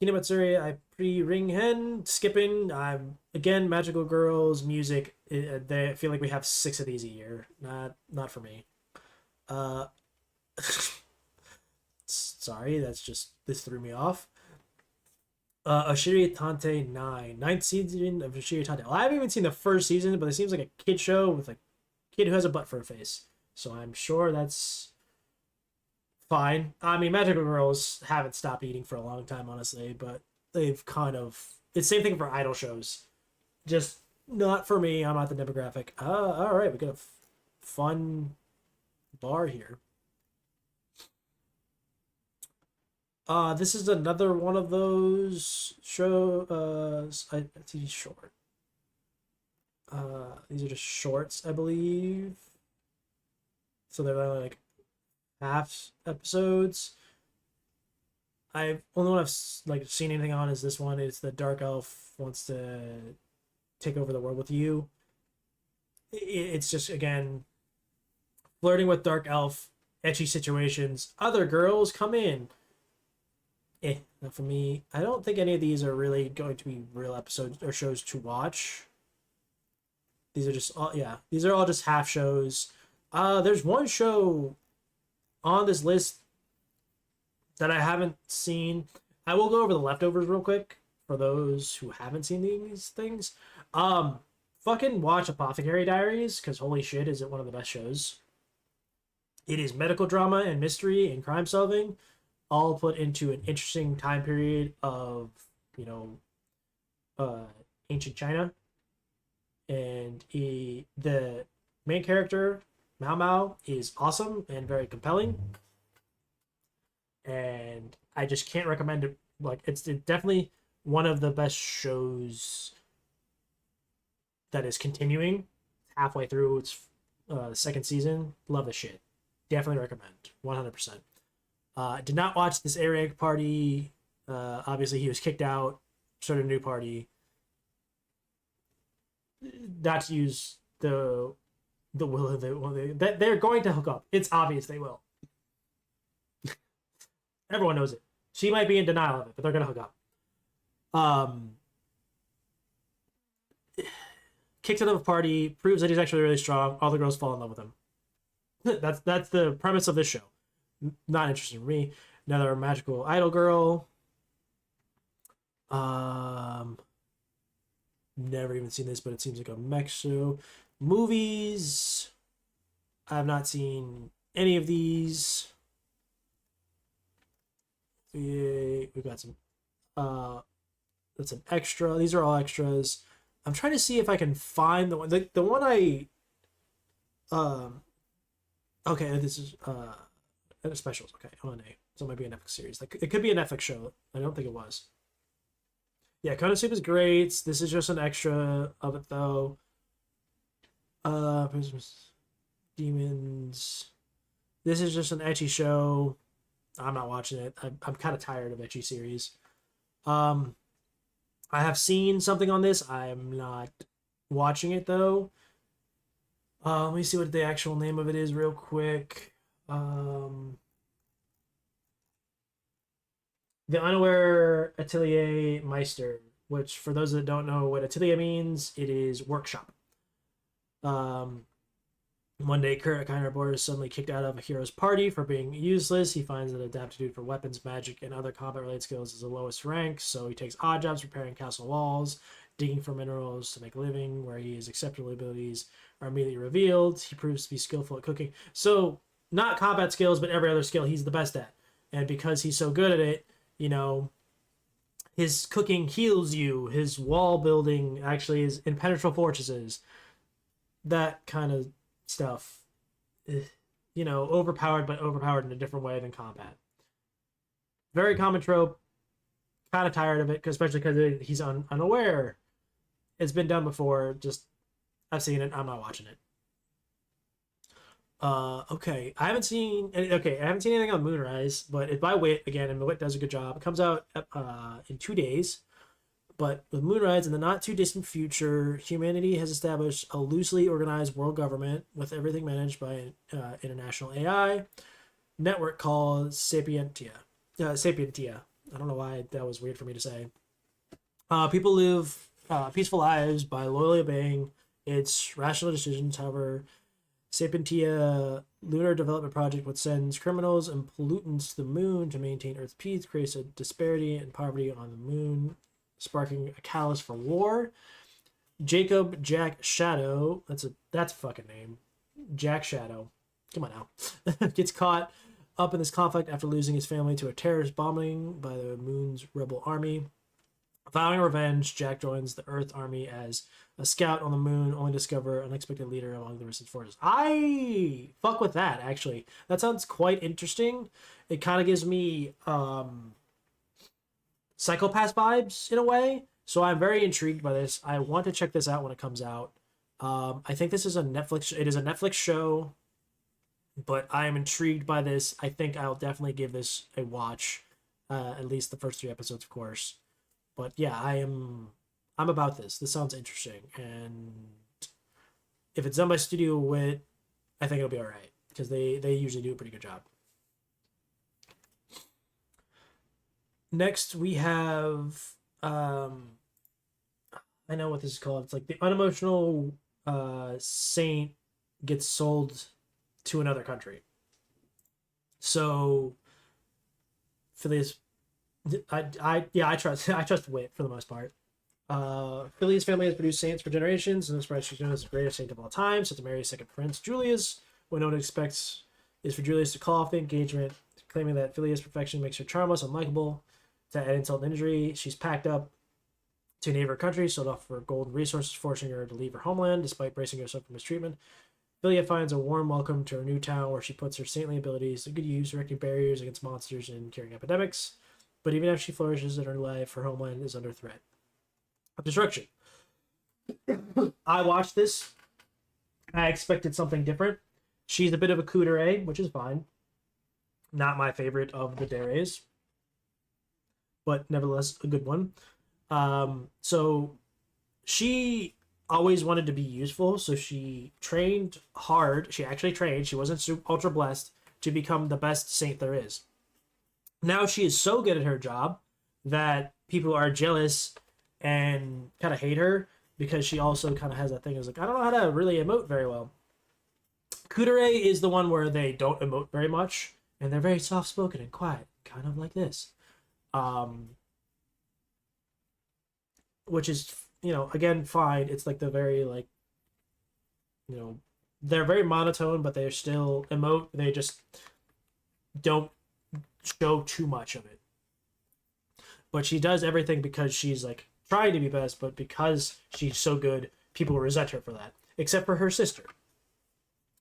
Hinamatsuri, I pre-ring hen, skipping. I'm, again, magical girls, music. I feel like we have 6 of these a year. Not for me. Sorry, this threw me off. Oshiri Tante 9. Ninth season of Oshiri Tante. Well, I haven't even seen the first season, but it seems like a kid show with a kid who has a butt for a face. So I'm sure that's fine. I mean, magical girls haven't stopped eating for a long time, honestly, but they've kind of... It's the same thing for idol shows. Just not for me. I'm not the demographic. Alright, we got a fun bar here. This is another one of those TV short. These are just shorts, I believe. So they're only like half episodes. Only one I've like seen anything on is this one. It's the dark elf wants to take over the world with you. It's just, again, flirting with dark elf, etchy situations. Other girls come in. Not for me. I don't think any of these are really going to be real episodes or shows to watch. These are just all, yeah, these are all just half shows. There's one show on this list that I haven't seen. I will go over the leftovers real quick for those who haven't seen these things. Fucking watch Apothecary Diaries, because holy shit, is it one of the best shows. It is medical drama and mystery and crime solving, all put into an interesting time period of uh, ancient China, and the main character Mao Mao is awesome and very compelling, and I just can't recommend it. Like it's definitely one of the best shows that is continuing halfway through its second season. Love the shit. Definitely recommend. 100%. Did not watch this Eric party. Obviously, he was kicked out. Started a new party. Not to use the will of that they're going to hook up. It's obvious they will. Everyone knows it. She might be in denial of it, but they're gonna hook up. Um, Kicks out of a party, proves that he's actually really strong. All the girls fall in love with him. That's the premise of this show. Not interesting for me. Another magical idol girl. Never even seen this, but it seems like a mech show. Movies. I have not seen any of these. We got some. That's an extra. These are all extras. I'm trying to see if I can find the one. The one I. Okay, this is specials. Okay, on a. So it might be an Netflix series. Like it could be a Netflix show. I don't think it was. Yeah, Conan Soup is great. This is just an extra of it though. Prisoners, Demons. This is just an ecchi show. I'm not watching it. I'm kind of tired of ecchi series. I have seen something on this. I'm not watching it though. Let me see what the actual name of it is real quick. The Unaware Atelier Meister, which for those that don't know what atelier means, it is workshop. One day, Kurt, a kind reporter, is suddenly kicked out of a hero's party for being useless. He finds that adaptitude for weapons, magic, and other combat-related skills is the lowest rank, so he takes odd jobs repairing castle walls, digging for minerals to make a living, where his acceptable abilities are immediately revealed. He proves to be skillful at cooking. So, not combat skills, but every other skill he's the best at. And because he's so good at it, his cooking heals you. His wall building actually is impenetrable fortresses. That kind of stuff, overpowered, but overpowered in a different way than combat. Very common trope. Kind of tired of it, especially because he's unaware. It's been done before. Just I've seen it. I'm not watching it. Okay. I haven't seen anything on Moonrise, but it's by Wit again, and Wit does a good job. It comes out in 2 days. But with Moonrise, in the not too distant future, humanity has established a loosely organized world government with everything managed by an international AI network called Sapientia. Sapientia. I don't know why that was weird for me to say. People live peaceful lives by loyally obeying its rational decisions. However, Sapientia lunar development project, which sends criminals and pollutants to the moon to maintain Earth's peace, creates a disparity and poverty on the moon, sparking a catalyst for war. Jacob Jack Shadow, that's a fucking name. Jack Shadow. Come on now. Gets caught up in this conflict after losing his family to a terrorist bombing by the moon's rebel army. Vowing revenge, Jack joins the Earth army as a scout on the moon, only to discover an unexpected leader among the resistance forces. I fuck with that, actually. That sounds quite interesting. It kind of gives me Psychopath vibes in a way, so I'm very intrigued by this. I want to check this out when it comes out. I think this is a Netflix. It is a Netflix show, but I am intrigued by this. I think I'll definitely give this a watch, at least the first 3 episodes, of course. But yeah, I'm about this. This sounds interesting, and if it's done by Studio Wit, I think it'll be all right because they usually do a pretty good job. Next, we have I know what this is called. It's like the unemotional saint gets sold to another country. So Phileas, I trust Wit for the most part. Phileas' family has produced saints for generations, and this spread she's known as the greatest saint of all time. So to marry second prince Julius, what no one expects is for Julius to call off the engagement, claiming that Phileas' perfection makes her charmless, unlikable. To add insult to injury, she's packed up to a neighbor country, sold off for gold and resources, forcing her to leave her homeland despite bracing herself for mistreatment. Philia finds a warm welcome to her new town where she puts her saintly abilities to good use, erecting barriers against monsters and curing epidemics. But even as she flourishes in her life, her homeland is under threat of destruction. I watched this. I expected something different. She's a bit of a kudere, which is fine. Not my favorite of the deres, but nevertheless a good one. So she always wanted to be useful, so she trained hard. She actually trained. She wasn't ultra blessed to become the best saint there is. Now she is so good at her job that people are jealous and kind of hate her because she also kind of has that thing is like, I don't know how to really emote very well. Kudere is the one where they don't emote very much and they're very soft spoken and quiet, kind of like this. Which is, again, fine. It's like the very, like, they're very monotone, but they're still emote. They just don't show too much of it. But she does everything because she's, like, trying to be best, but because she's so good, people resent her for that. Except for her sister,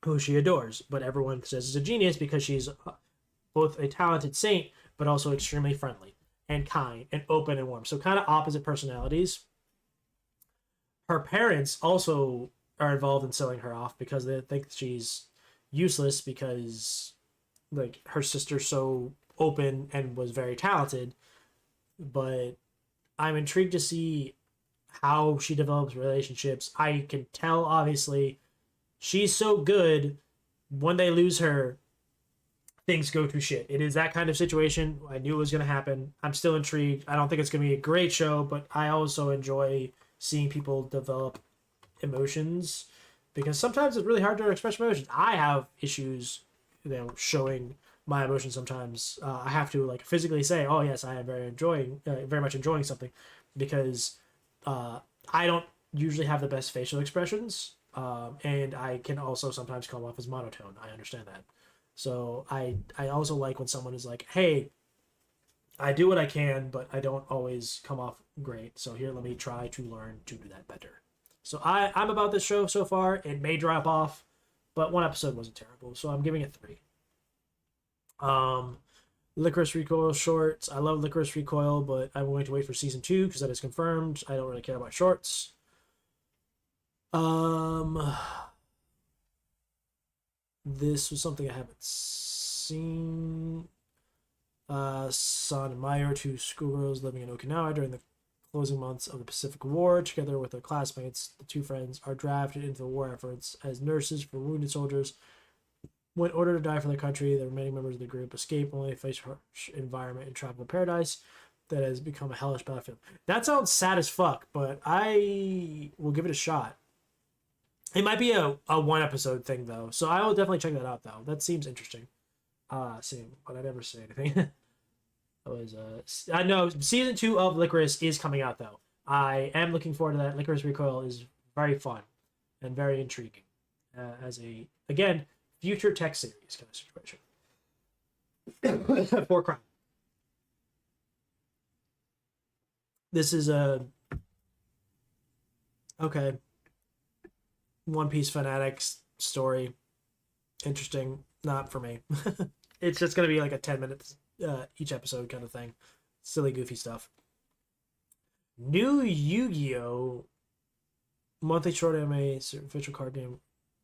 who she adores. But everyone says is a genius because she's both a talented saint, but also extremely friendly and kind and open and warm. So kind of opposite personalities. Her parents also are involved in selling her off because they think she's useless because like her sister's so open and was very talented. But I'm intrigued to see how she develops relationships. I can tell obviously she's so good when they lose her, things go to shit. It is that kind of situation. I knew it was going to happen. I'm still intrigued. I don't think it's going to be a great show, but I also enjoy seeing people develop emotions because sometimes it's really hard to express emotions. I have issues, showing my emotions sometimes. I have to like physically say, "Oh yes, I am very much enjoying something," because I don't usually have the best facial expressions, and I can also sometimes come off as monotone. I understand that. So I also like when someone is like, hey, I do what I can, but I don't always come off great. So here, let me try to learn to do that better. So I'm about this show so far. It may drop off, but one episode wasn't terrible. So I'm giving it 3. Um, Licorice Recoil shorts. I love Licorice Recoil, but I'm going to wait for season 2 because that is confirmed. I don't really care about shorts. This was something I haven't seen. San and Mai are 2 schoolgirls living in Okinawa during the closing months of the Pacific War. Together with their classmates, the 2 friends are drafted into the war efforts as nurses for wounded soldiers. When ordered to die for their country, the remaining members of the group escape only to face a harsh environment and travel to paradise that has become a hellish battlefield. That sounds sad as fuck, but I will give it a shot. It might be a 1 episode thing though, so I will definitely check that out though. That seems interesting. Same, but I never say anything. I know season 2 of Licorice is coming out though. I am looking forward to that. Licorice Recoil is very fun and very intriguing as a again future tech series kind of situation. For crime. This is a okay. One Piece fanatics story. Interesting. Not for me. It's just gonna be like a 10 minutes each episode kind of thing. Silly, goofy stuff. New Yu-Gi-Oh! Monthly short anime official card game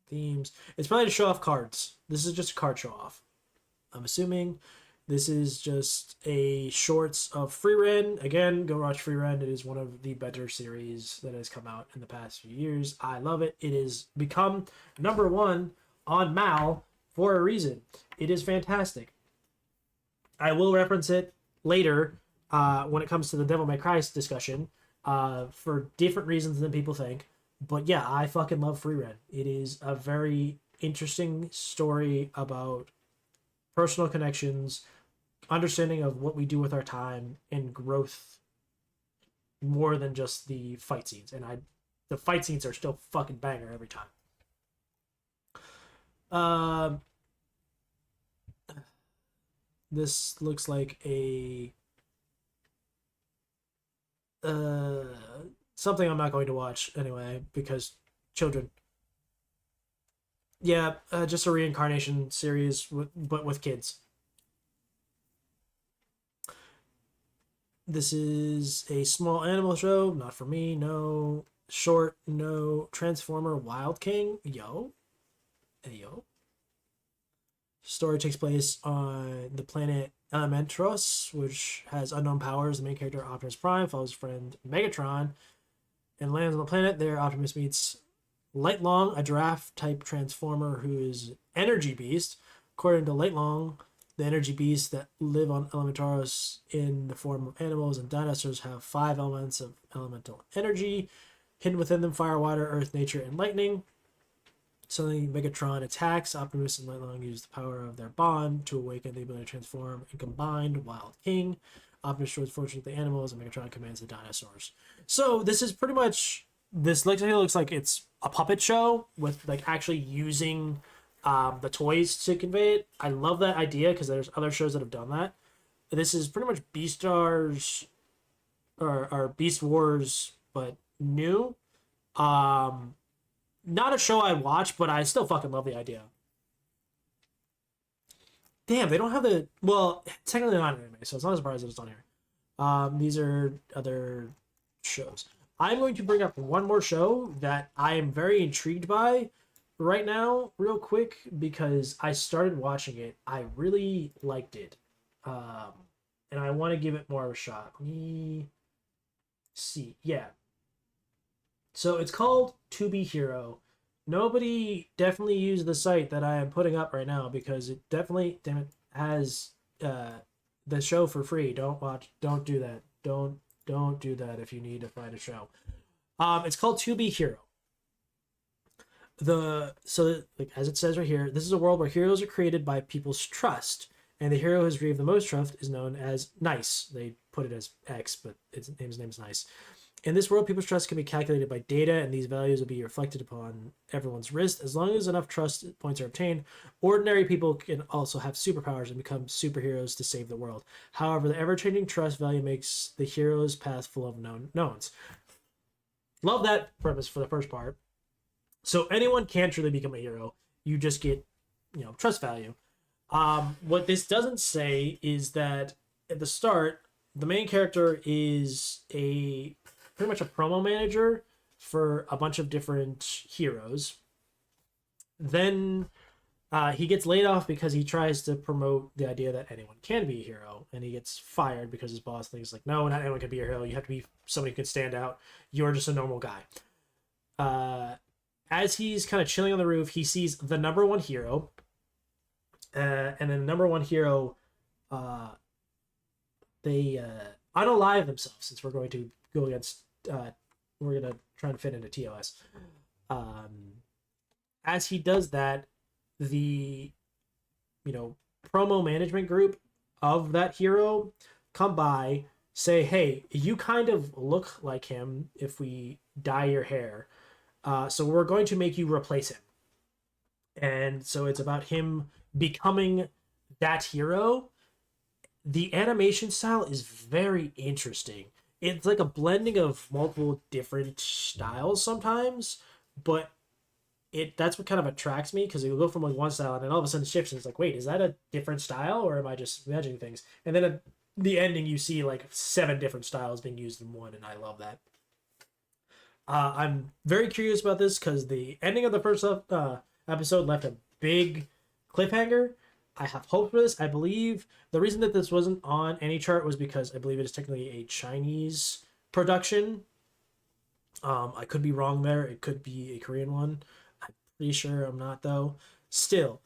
themes. It's probably to show off cards. This is just a card show off. I'm assuming this is just a shorts of Free Ren. Again, go watch Free Ren. It is one of the better series that has come out in the past few years. I love it. It has become number 1 on Mal for a reason. It is fantastic. I will reference it later when it comes to the Devil May Cry discussion for different reasons than people think. But yeah, I fucking love Free Ren. It is a very interesting story about personal connections, understanding of what we do with our time, and growth more than just the fight scenes. And the fight scenes are still fucking banger every time. This looks like a uh, something I'm not going to watch anyway because children. Yeah, just a reincarnation series, but with kids. This is a small animal show, not for me. No short, no Transformer Wild King. Yo, hey yo. Story takes place on the planet Elementros, which has unknown powers. The main character, Optimus Prime, follows his friend Megatron and lands on the planet. There, Optimus meets Lightlong, a giraffe type transformer who is energy beast. According to Lightlong, the energy beasts that live on Elementaros in the form of animals and dinosaurs have 5 elements of elemental energy hidden within them: fire, water, earth, nature, and lightning. Suddenly, Megatron attacks. Optimus and Lightlong use the power of their bond to awaken the ability to transform and combined Wild King. Optimus shows fortune with the animals, and Megatron commands the dinosaurs. So this is pretty much this. Looks like it's a puppet show with like actually using the toys to convey it. I love that idea because there's other shows that have done that. This is pretty much Beastars or Beast Wars, but new. Um, Not a show I watch, but I still fucking love the idea. Damn, they don't have the well, technically not an anime, so it's not a surprise that it's on here. These are other shows. I'm going to bring up one more show that I am very intrigued by right now, real quick, because I started watching it. I really liked it, um, and I want to give it more of a shot. Let me see. Yeah, so it's called To Be Hero. Nobody definitely use the site that I am putting up right now because it definitely, damn it, has uh, the show for free. Don't watch. Don't do that. Don't do that if you need to find a show. It's called To Be Hero. Like as it says right here, this is a world where heroes are created by people's trust, and the hero who has received the most trust is known as Nice. They put it as X, but his name is Nice. In this world, people's trust can be calculated by data, and these values will be reflected upon everyone's wrist. As long as enough trust points are obtained, ordinary people can also have superpowers and become superheroes to save the world. However, the ever-changing trust value makes the hero's path full of known knowns. Love that premise for the first part. So anyone can truly become a hero. You just get, trust value. What this doesn't say is that at the start, the main character is a pretty much a promo manager for a bunch of different heroes. Then he gets laid off because he tries to promote the idea that anyone can be a hero, and he gets fired because his boss thinks like, no, not anyone can be a hero. You have to be somebody who can stand out. You're just a normal guy. As he's kind of chilling on the roof, he sees the number one hero, and then the number one hero, they unalive themselves since we're going to go against. We're gonna try and fit into TOS. As he does that, the promo management group of that hero come by, say, hey, you kind of look like him if we dye your hair, so we're going to make you replace him. And so it's about him becoming that hero. The animation style is very interesting. It's like a blending of multiple different styles sometimes, but that's what kind of attracts me because you go from like one style and then all of a sudden it shifts and it's like, wait, is that a different style or am I just imagining things? And then at the ending you see like 7 different styles being used in one, and I love that. I'm very curious about this because the ending of the first episode left a big cliffhanger. I have hope for this. I believe the reason that this wasn't on Anichart was because I believe it is technically a Chinese production. I could be wrong there. It could be a Korean one. I'm pretty sure I'm not though. Still,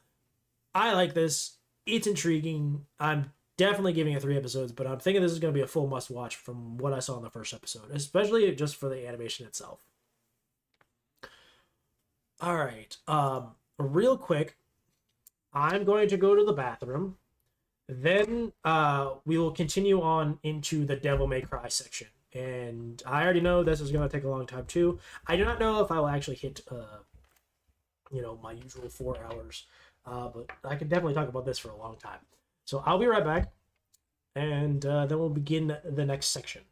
I like this. It's intriguing. I'm definitely giving it 3 episodes, but I'm thinking this is going to be a full must watch from what I saw in the first episode, especially just for the animation itself. All right. Real quick, I'm going to go to the bathroom. Then we will continue on into the Devil May Cry section. And I already know this is going to take a long time too. I do not know if I will actually hit, my usual 4 hours. But I can definitely talk about this for a long time. So I'll be right back. And then we'll begin the next section.